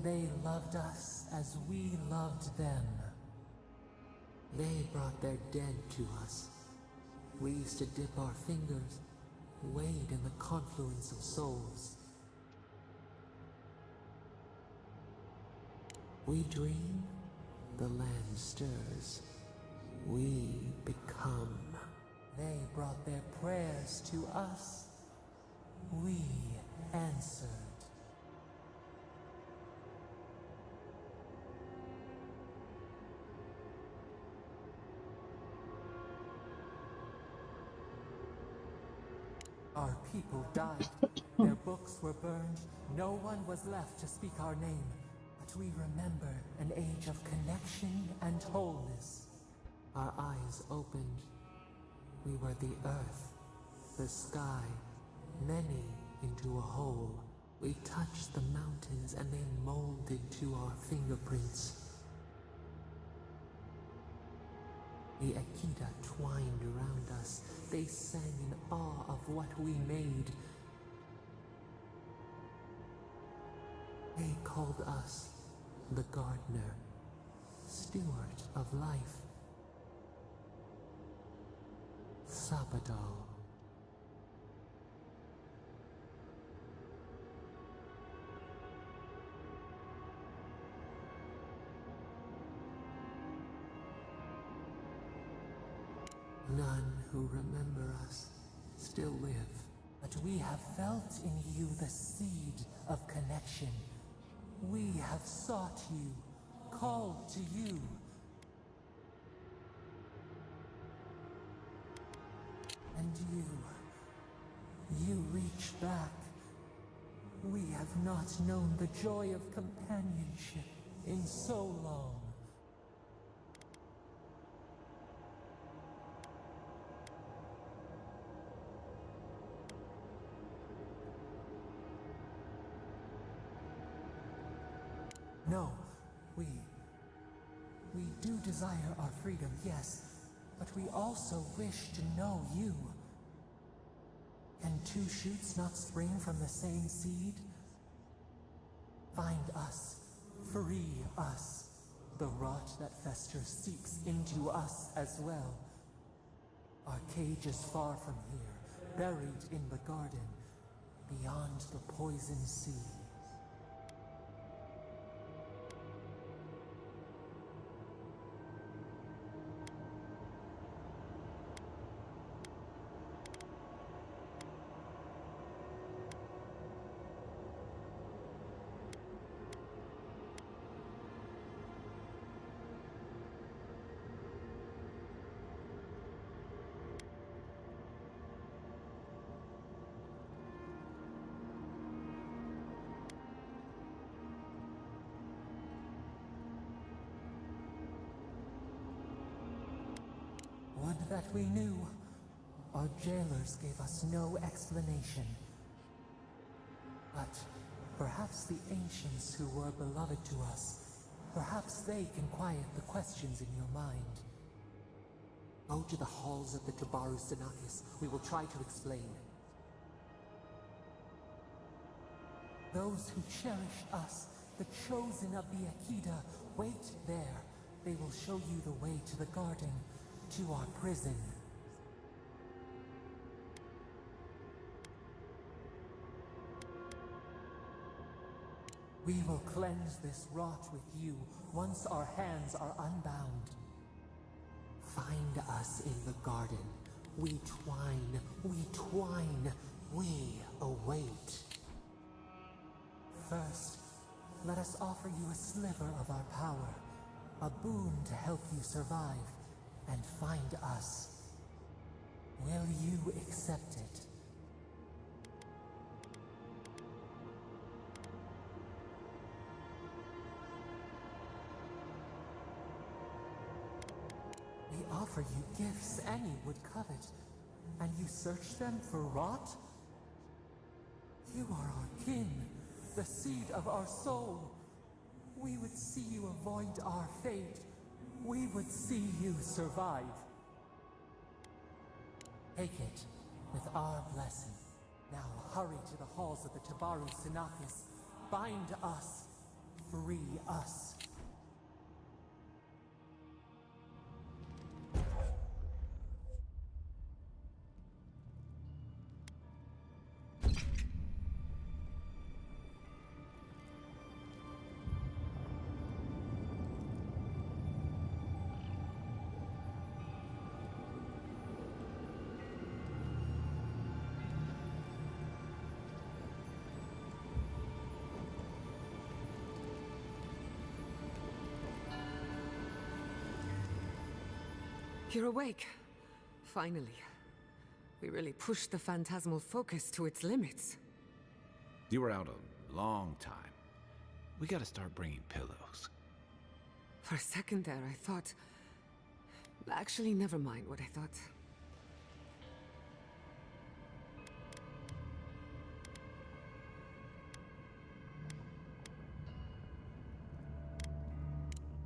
Speaker 5: They loved us as we loved them. They brought their dead to us. We used to dip our fingers, wade in the confluence of souls. We dream, the land stirs. We become. They brought their prayers to us. We answered. Our people died. Their books were burned. No one was left to speak our name. But we remember an age of connection and wholeness. Our eyes opened. We were the earth, the sky, many into a whole. We touched the mountains and they molded to our fingerprints. The Akita twined around us. They sang in awe of what we made. They called us the gardener, steward of life. Sabado. None who remember us still live. But we have felt in you the seed of connection. We have sought you, called to you. And you reach back. We have not known the joy of companionship in so long. No, we do desire our freedom, yes, but we also wish to know you. Can two shoots not spring from the same seed? Find us, free us. The rot that festers seeps into us as well. Our cage is far from here, buried in the garden, beyond the poison sea. Would that we knew. Our jailers gave us no explanation. But perhaps the ancients who were beloved to us, perhaps they can quiet the questions in your mind. Go to the halls of the Tabaru Sinakis. We will try to explain. Those who cherish us, the chosen of the Akita, wait there. They will show you the way to the garden, to our prison. We will cleanse this rot with you once our hands are unbound. Find us in the garden. We twine, we await. First, let us offer you a sliver of our power, a boon to help you survive and find us. Will you accept it? We offer you gifts any would covet, and you search them for rot? You are our kin, the seed of our soul. We would see you avoid our fate. We would see you survive. Take it. with our blessing. Now hurry to the halls of the Tabaru Sinakis. Bind us. Free us.
Speaker 6: You're awake. Finally. We really pushed the phantasmal focus to its limits.
Speaker 3: You were out a long time. We gotta start bringing pillows.
Speaker 6: For a second there, I thought... Actually, never mind what I thought.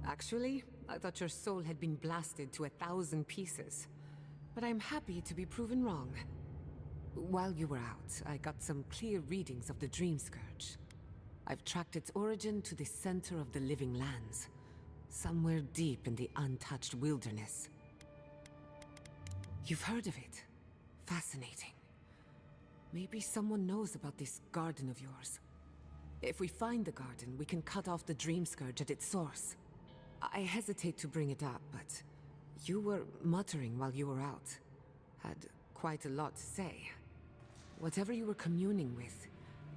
Speaker 6: Actually, I thought your soul had been blasted to 1,000 pieces. But I'm happy to be proven wrong. While you were out, I got some clear readings of the Dream Scourge. I've tracked its origin to the center of the Living Lands. Somewhere deep in the untouched wilderness. You've heard of it. Fascinating. Maybe someone knows about this garden of yours. If we find the garden, we can cut off the Dream Scourge at its source. I hesitate to bring it up, but you were muttering while you were out. Had quite a lot to say. Whatever you were communing with,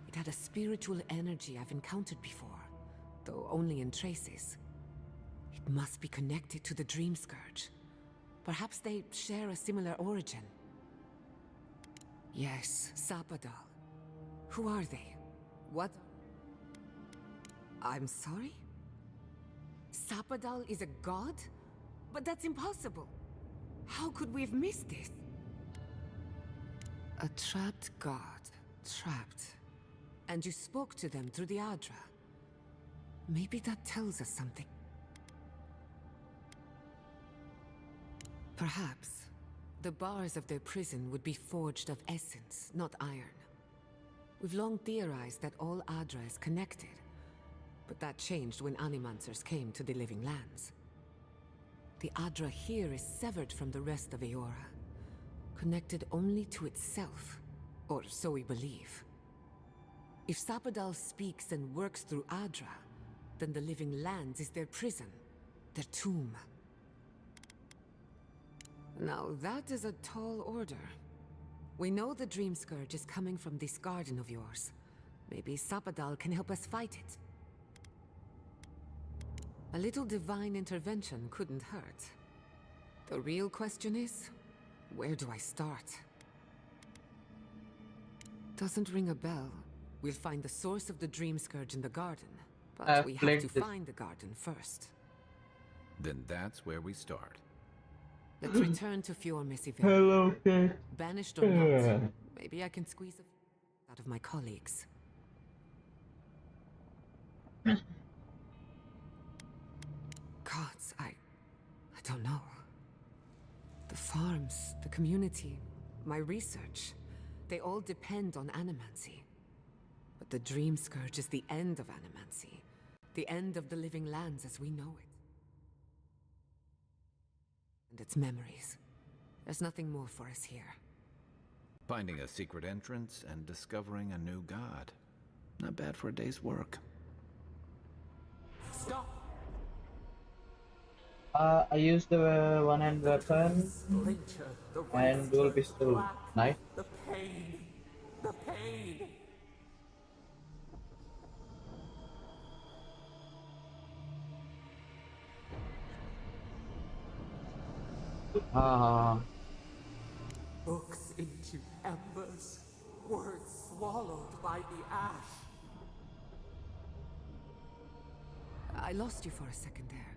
Speaker 6: it had a spiritual energy I've encountered before, though only in traces. It must be connected to the Dream Scourge. Perhaps they share a similar origin. Yes, Sapadal. Who are they? What? I'm sorry? Sapadal is a god? But that's impossible. How could we have missed this? A trapped god. Trapped. And you spoke to them through the Adra. Maybe that tells us something. Perhaps the bars of their prison would be forged of essence, not iron. We've long theorized that all Adra is connected, but that changed when Animancers came to the Living Lands. The Adra here is severed from the rest of Eora, connected only to itself, or so we believe. If Sapadal speaks and works through Adra, then the Living Lands is their prison, their tomb. Now that is a tall order. We know the Dream Scourge is coming from this garden of yours. Maybe Sapadal can help us fight it. A little divine intervention couldn't hurt. The real question is, where do I start? Doesn't ring a bell. We'll find the source of the Dream Scourge in the garden, but
Speaker 1: I've
Speaker 6: we have
Speaker 1: played
Speaker 6: to
Speaker 1: this.
Speaker 6: find the garden first.
Speaker 3: Then that's where we start.
Speaker 6: Let's return to Fior Messiville.
Speaker 1: Hello, okay.
Speaker 6: Banished or not, maybe I can squeeze a out of my colleagues. Gods, I don't know. The farms, the community, my research, they all depend on animancy. But the Dream Scourge is the end of animancy. The end of the Living Lands as we know it. And its memories. There's nothing more for us here.
Speaker 3: Finding a secret entrance and discovering a new god. Not bad for a day's work.
Speaker 5: Stop!
Speaker 1: I used the one-hand weapon
Speaker 5: Splinter the
Speaker 1: and dual
Speaker 5: wasteland
Speaker 1: pistol
Speaker 5: black.
Speaker 1: knife.
Speaker 5: The pain! The pain!
Speaker 1: Ah,
Speaker 5: Books into embers, words swallowed by the ash.
Speaker 6: I lost you for a second there.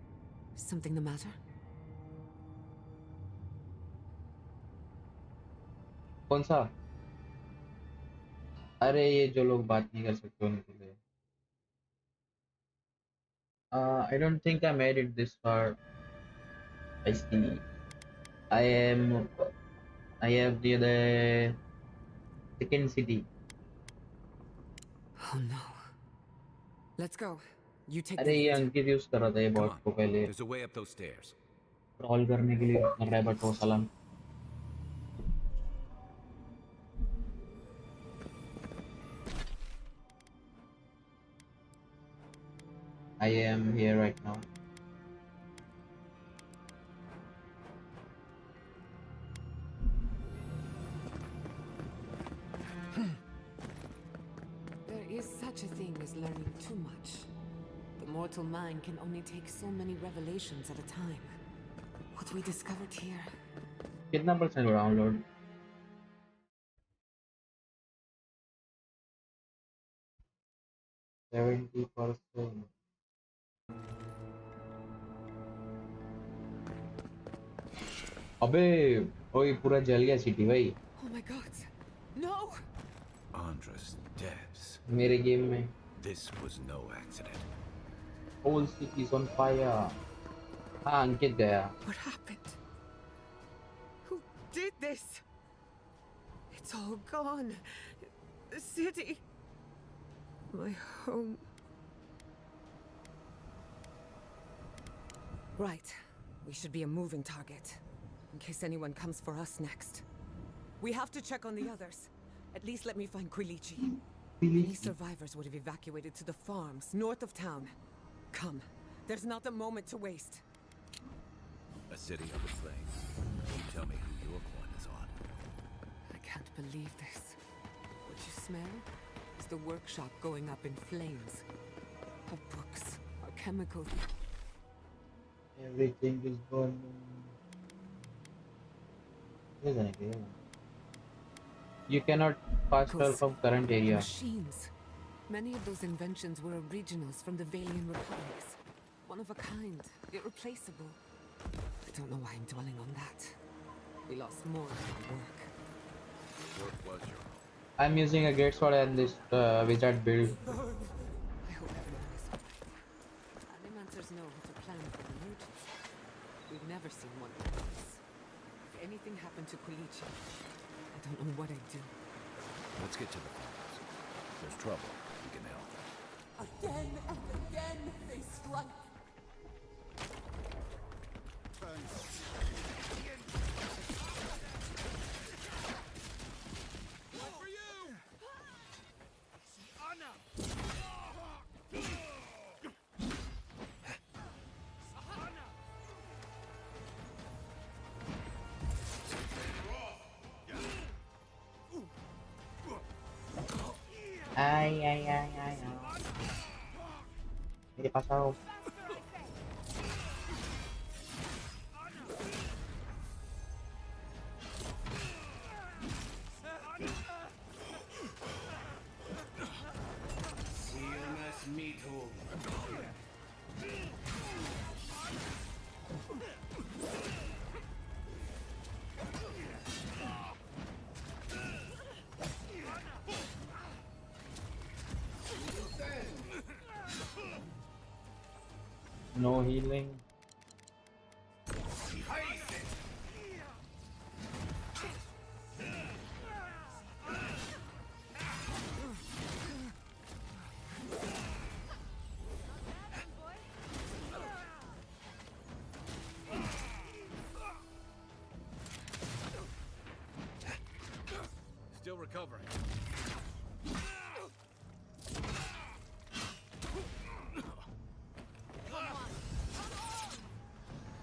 Speaker 6: Something the matter?
Speaker 1: कौन सा? अरे ये जो लोग बात नहीं कर सकते उनके लिए. I don't think I made it this far. I see. I am I have the second city.
Speaker 6: Oh no. Let's go. You take the
Speaker 1: अरे ये
Speaker 6: lead.
Speaker 1: अंकित यूज कर रहा था ये
Speaker 3: Come
Speaker 1: बॉट
Speaker 3: on.
Speaker 1: को पहले
Speaker 3: There's a way up those stairs.
Speaker 1: Troll करने के लिए यूज कर रहा है बट वो साला I am here right now.
Speaker 6: There is such a thing as learning too much. The mortal mind can only take so many revelations at a time. What we discovered here.
Speaker 1: कितना percent download 70%. अबे ओए पूरा जल गया city भाई
Speaker 6: Oh my god. No!
Speaker 3: Andra's depths.
Speaker 1: मेरे game में
Speaker 3: This was no accident.
Speaker 1: whole city is on fire. हाँ अंकित गया
Speaker 6: What happened? Who did this? It's all gone. The city. My home. Right. We should be a moving target. In case anyone comes for us next. We have to check on the others. At least let me find Quilichi. Any survivors would have evacuated to the farms north of town. Come. There's not a moment to waste.
Speaker 3: A city up in flames. You tell me who your coin is on.
Speaker 6: I can't believe this. What you smell is the workshop going up in flames. Our books, our chemicals.
Speaker 1: everything is burning. You cannot pass
Speaker 6: Those
Speaker 1: from current area.
Speaker 6: machines. Many of those inventions were originals from the Valian republics. One of a kind, irreplaceable. I don't know why I'm dwelling on that. We lost more of our work.
Speaker 3: Work was your own.
Speaker 1: I'm using a great sword and this wizard build.
Speaker 6: I hope everyone is alright. Animancers know how to plan for an emergency. We've never seen one like this. If anything happened to Quilichi, I don't know what I'd do.
Speaker 3: Let's get to the farms. If there's trouble, we can help.
Speaker 8: Again and again they strike.
Speaker 1: Ay. ¿Qué pasó? No healing.
Speaker 3: Still recovering.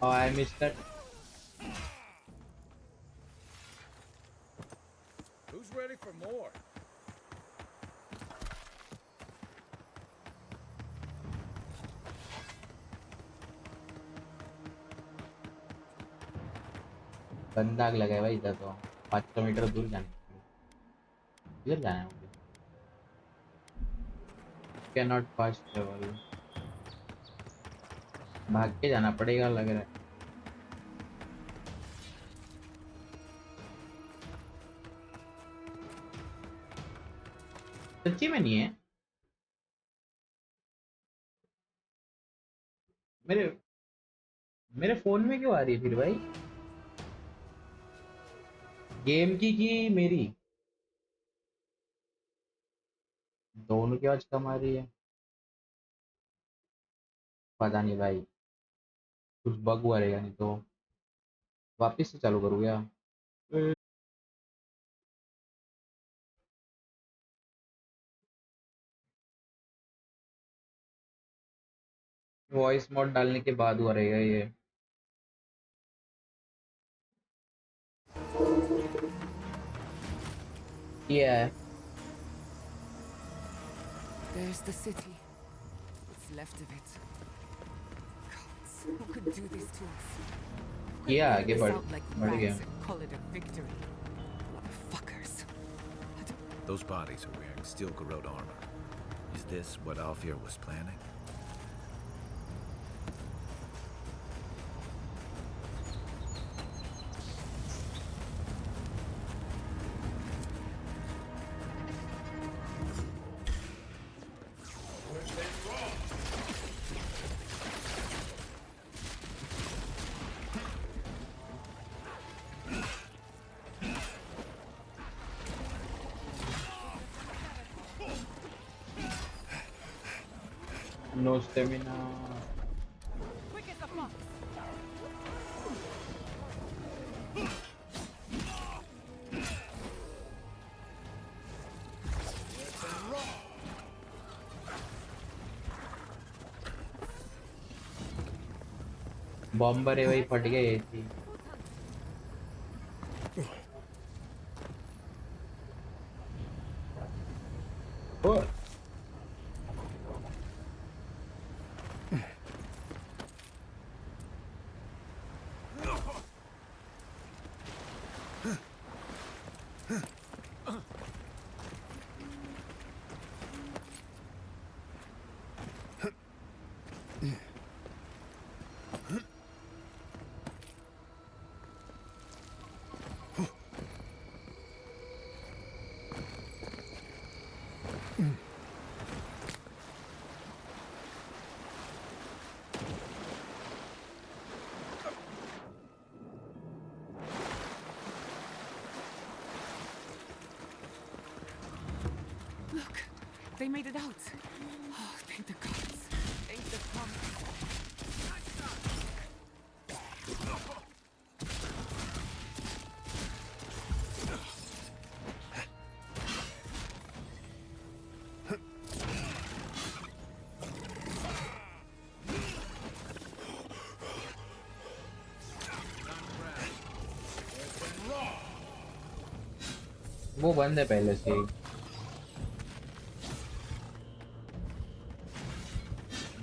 Speaker 1: Oh, I missed that.
Speaker 3: Who's ready for more?
Speaker 1: गंदा आग लगा है भाई इधर तो 500 metre दूर जाना इधर जाना है मुझे कैनॉट फास्ट ट्रेवल भाग के जाना पड़ेगा लग रहा है सच्ची में नहीं है मेरे मेरे फोन में क्यों आ रही है फिर भाई गेम की मेरी दोनों की आवाज कम आ रही है। पता नहीं भाई, कुछ बग हुआ रहेगा, नहीं तो वापस से चालू करूँ क्या? वॉइस मोड डालने के बाद हुआ रहेगा ये। ये है।
Speaker 6: There's the city. What's left of it. Gods, who could do this to us? Who could
Speaker 1: किया
Speaker 6: lay
Speaker 1: आगे
Speaker 6: this
Speaker 1: बढ़
Speaker 6: out like
Speaker 1: बढ़ गया।
Speaker 6: rats and call it a victory? Motherfuckers.
Speaker 3: Those bodies are wearing steel corrode armor. Is this what Alfir was planning?
Speaker 1: No stamina.
Speaker 8: Quick as a fox.
Speaker 1: Bomber है वही फट गया एसी। ओ
Speaker 6: Look, they made it out. Oh, thank the gods. Thank the gods.
Speaker 1: वो बंद है पहले से ही।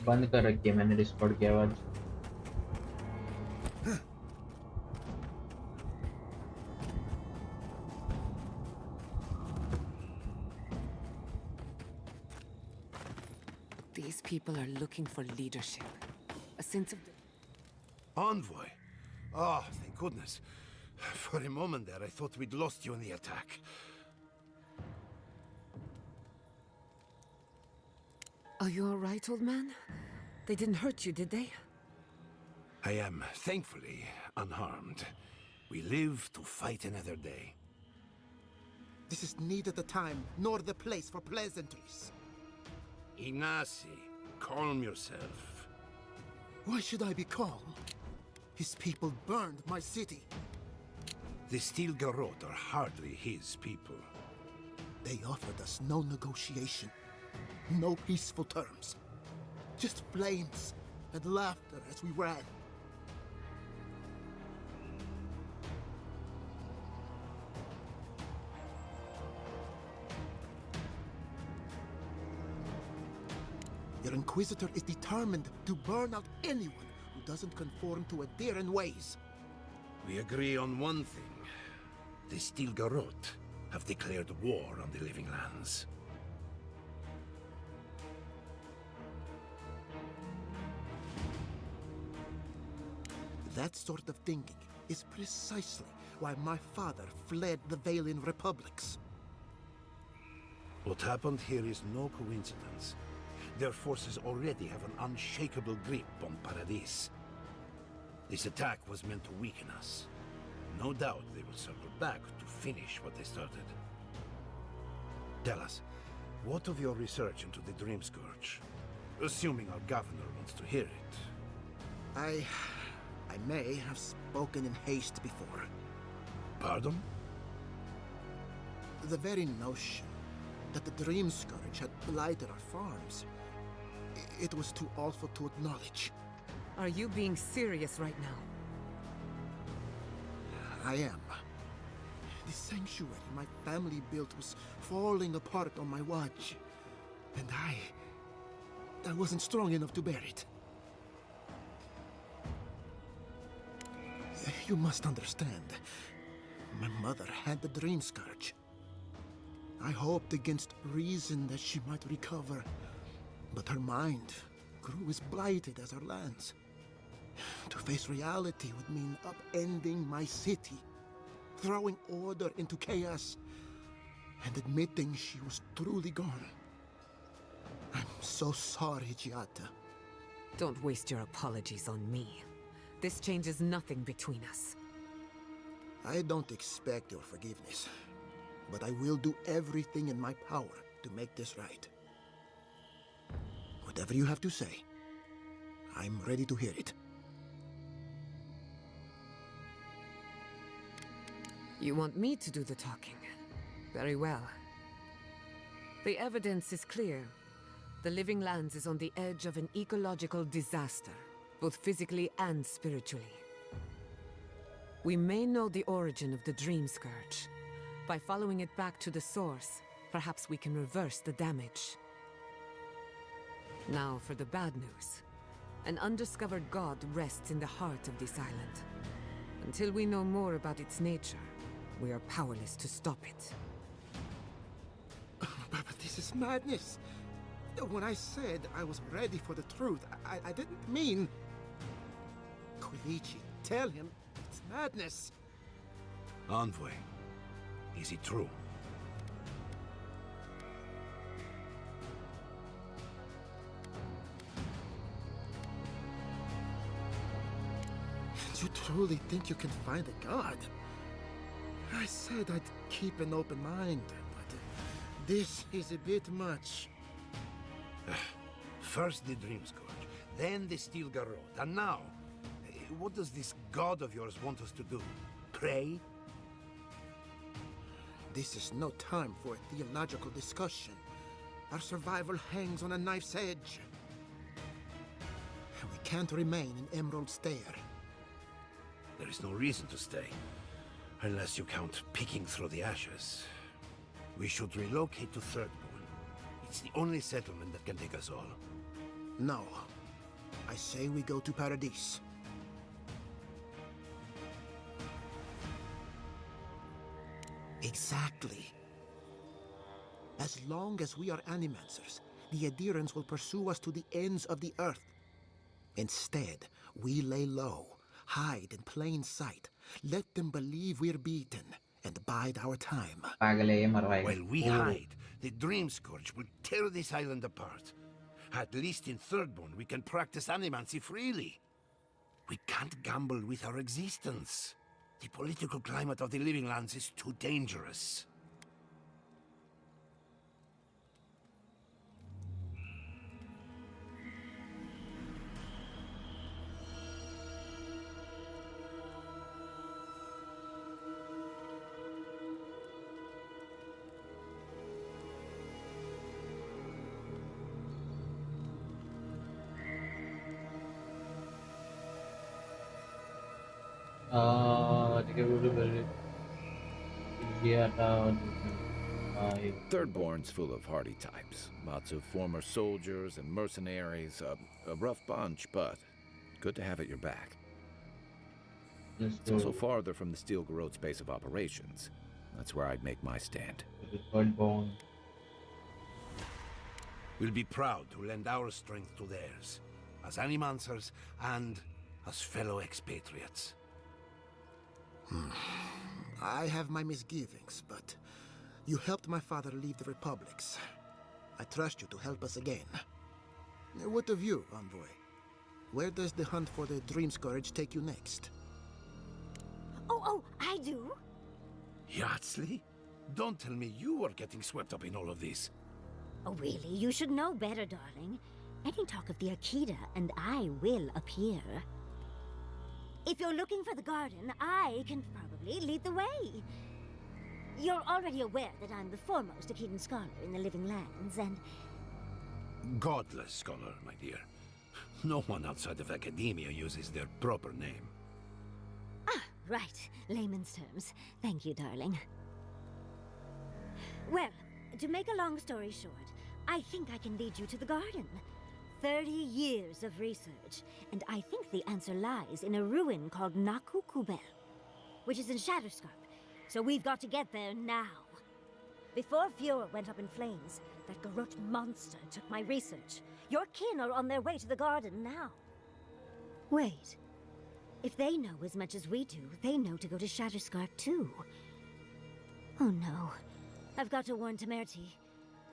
Speaker 1: बंद कर रखी है मैंने डिस्कॉर्ड की आवाज।
Speaker 6: These people are looking for leadership. A sense of...
Speaker 7: Envoy? Oh, thank goodness. For a moment there, I thought we'd lost you in the attack.
Speaker 6: Are you all right, old man? They didn't hurt you, did they?
Speaker 7: I am, thankfully, unharmed. We live to fight another day.
Speaker 4: This is neither the time nor the place for pleasantries.
Speaker 7: Ignacy, calm yourself.
Speaker 4: Why should I be calm? His people burned my city.
Speaker 7: The Steel Garrote are hardly his people.
Speaker 4: They offered us no negotiation, no peaceful terms. Just flames and laughter as we ran. Your Inquisitor is determined to burn out anyone who doesn't conform to Adheran ways.
Speaker 7: We agree on one thing. The Steel Garrote have declared war on the Living Lands.
Speaker 4: That sort of thinking is precisely why my father fled the Valian republics.
Speaker 7: What happened here is no coincidence. Their forces already have an unshakable grip on Paradis. This attack was meant to weaken us, No doubt they will circle back to finish what they started. Tell us, what of your research into the Dream Scourge? Assuming our governor wants to hear it.
Speaker 9: I may have spoken in haste before.
Speaker 7: Pardon?
Speaker 9: The very notion that the Dream Scourge had blighted our farms, it was too awful to acknowledge.
Speaker 6: Are you being serious right now?
Speaker 9: I am. The sanctuary my family built was falling apart on my watch. And I wasn't strong enough to bear it. You must understand. My mother had the Dream Scourge. I hoped against reason that she might recover, but her mind grew as blighted as our lands. To face reality would mean upending my city, throwing order into chaos, and admitting she was truly gone. I'm so sorry, Giada.
Speaker 6: Don't waste your apologies on me. This changes nothing between us.
Speaker 9: I don't expect your forgiveness, but I will do everything in my power to make this right. Whatever you have to say, I'm ready to hear it.
Speaker 6: You want me to do the talking? Very well. The evidence is clear. The Living Lands is on the edge of an ecological disaster, both physically and spiritually. We may know the origin of the Dream Scourge. By following it back to the source, perhaps we can reverse the damage. Now for the bad news. An undiscovered god rests in the heart of this island. Until we know more about its nature, we are powerless to stop it.
Speaker 9: But this is madness. When I said I was ready for the truth, I didn't mean... Koichi, tell him it's madness.
Speaker 7: Envoy, is it true?
Speaker 9: You truly think you can find a god? I said I'd keep an open mind, but this is a bit much.
Speaker 7: First the Dream Scourge, then the Steel Garrote, and now, what does this god of yours want us to do? Pray?
Speaker 9: This is no time for a theological discussion. Our survival hangs on a knife's edge. We can't remain in Emerald Stair.
Speaker 7: There is no reason to stay, unless you count picking through the ashes. We should relocate to Thirdborn. It's the only settlement that can take us all.
Speaker 9: No. I say we go to Paradise. Exactly. As long as we are Animancers, the adherents will pursue us to the ends of the earth. Instead, we lay low, hide in plain sight, let them believe we're beaten, and bide our time.
Speaker 1: पागल है ये मरवाएगा.
Speaker 7: While we hide, the Dream Scourge will tear this island apart. At least in Thirdborn, we can practice animancy freely. We can't gamble with our existence. The political climate of the Living Lands is too dangerous.
Speaker 3: Thirdborn's full of hardy types. Lots of former soldiers and mercenaries. A rough bunch, but good to have at your back. It's also farther from the Steel Garrote's base of operations. That's where I'd make my stand.
Speaker 1: Thirdborn.
Speaker 7: We'll be proud to lend our strength to theirs, as Animancers and as fellow expatriates.
Speaker 9: I have my misgivings, but you helped my father leave the Republics. I trust you to help us again. What of you, Envoy? Where does the hunt for the Dream Scourge take you next?
Speaker 2: Oh, I
Speaker 7: Yardsley? Don't tell me you are getting swept up in all of this.
Speaker 10: Oh, really? You should know better, darling. Any talk of the Akita, and I will appear. If you're looking for the garden, I can probably lead the way. You're already aware that I'm the foremost Akitan scholar in the Living Lands, and...
Speaker 7: Godless scholar, my dear. No one outside of academia uses their proper name.
Speaker 10: Ah, right. Layman's terms. Thank you, darling. Well, to make a long story short, I think I can lead you to the garden. 30 years of research, and I think the answer lies in a ruin called Naku Kubel, which is in Shatterscarp. So we've got to get there now. Before Fiora went up in flames, that Garrote monster took my research. Your kin are on their way to the garden now. Wait. If they know as much as we do, they know to go to Shatterscarp too. Oh no. I've got to warn Temerity.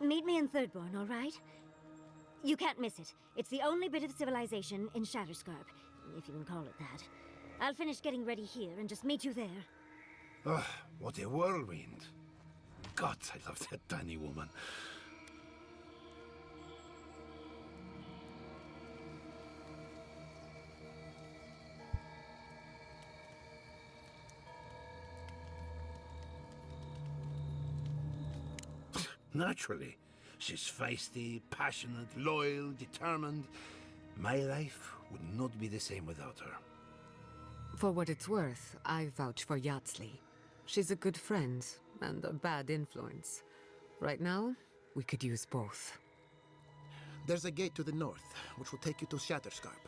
Speaker 10: Meet me in Thirdborn, all right? You can't miss it. It's the only bit of civilization in Shatterscarp, if you can call it that. I'll finish getting ready here and just meet you there.
Speaker 7: Ugh, what a whirlwind. God, I love that tiny woman. Naturally. She's feisty, passionate, loyal, determined. My life would not be the same without her.
Speaker 6: For what it's worth, I vouch for Yardsley. She's a good friend and a bad influence. Right now, we could use both.
Speaker 9: There's a gate to the north, which will take you to Shatterscarp.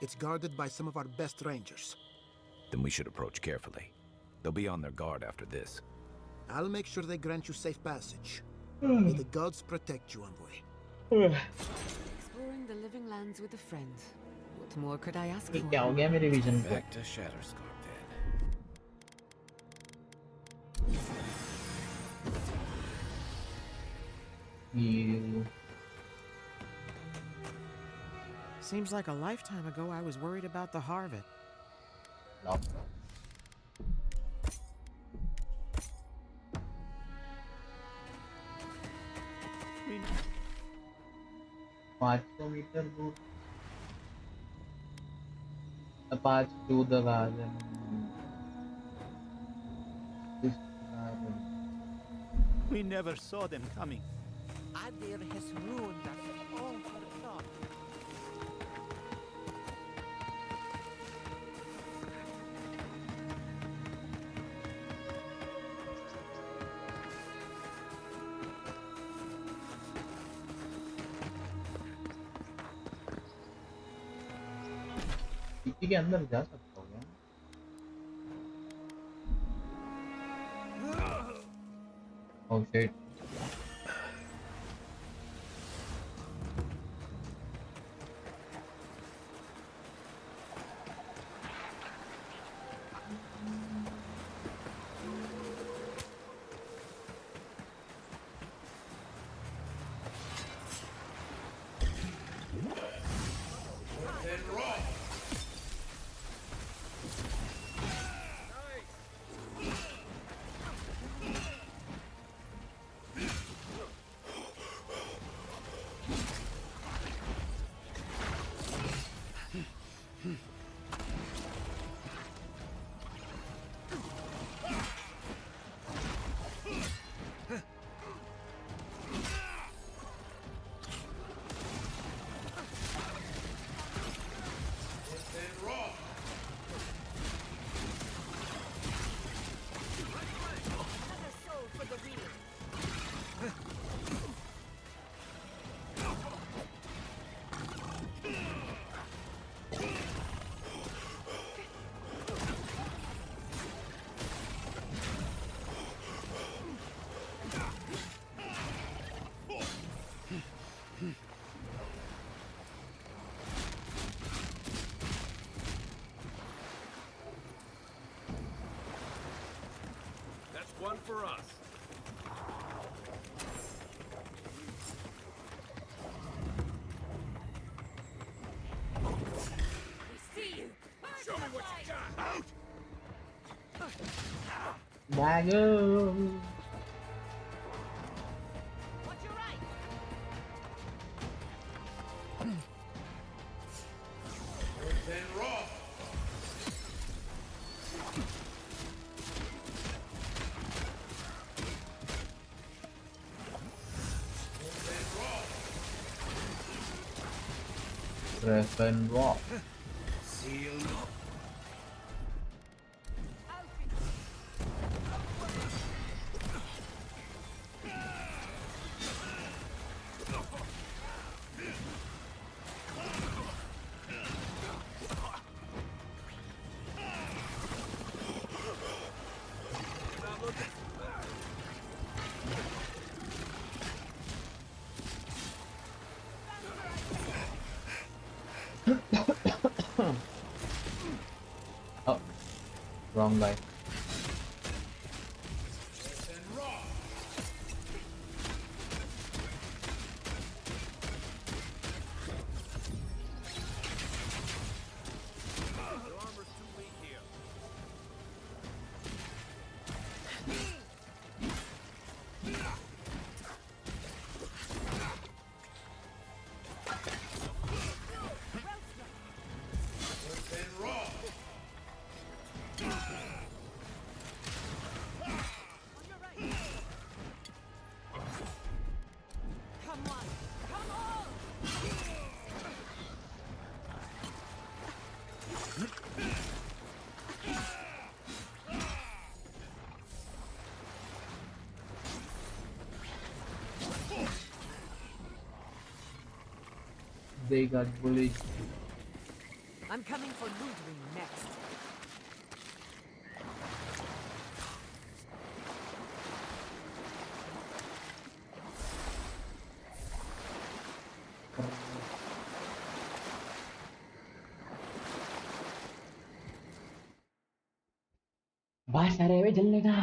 Speaker 9: It's guarded by some of our best rangers.
Speaker 11: Then we should approach carefully. They'll be on their guard after this.
Speaker 9: I'll make sure they grant you safe passage. May the gods protect you, envoy.
Speaker 6: Exploring the Living Lands with a friend. What more could I ask
Speaker 1: ये
Speaker 6: for?
Speaker 1: क्या हो गया मेरे vision को?
Speaker 11: Back to Shatterscarp then.
Speaker 1: You.
Speaker 12: Seems like a lifetime ago I was worried about the Harvest.
Speaker 1: No. 500 metre दूर the path to the garden. This garden.
Speaker 13: We never saw them coming.
Speaker 4: Adir has ruined us all for naught.
Speaker 1: City के अंदर जा सकता हूँ क्या? Oh shit. Bago. Rough and raw. Oh, wrong guy. They got bullied.
Speaker 6: I'm coming for Ludwig next.
Speaker 1: बाहर सारे हुए जलने का.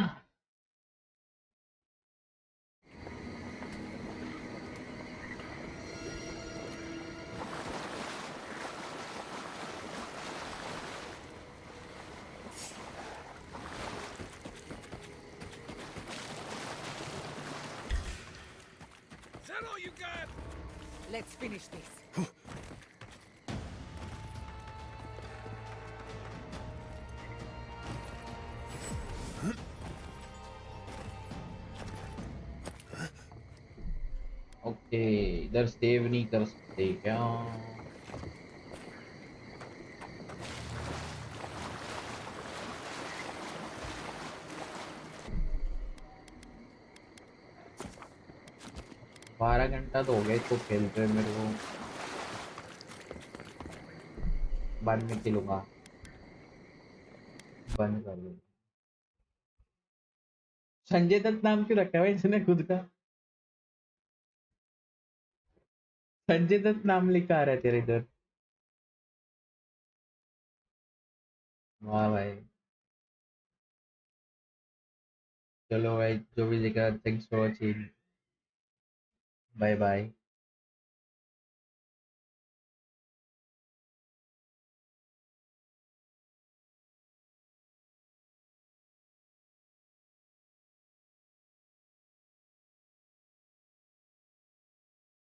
Speaker 3: Is that all you got?
Speaker 6: Let's finish this.
Speaker 1: Okay, इधर सेव नहीं कर सकते क्या? 12 घंटा तो हो गया इसको खेलते हुए मेरे को. बाद में खेलूंगा. बंद कर दो. संजय दत्त नाम क्यों रखा है इसने खुद का? संजय दत्त नाम लिखा आ रहा है तेरे इधर. वाह भाई. चलो भाई, जो भी लिखा, thanks for watching. Bye bye.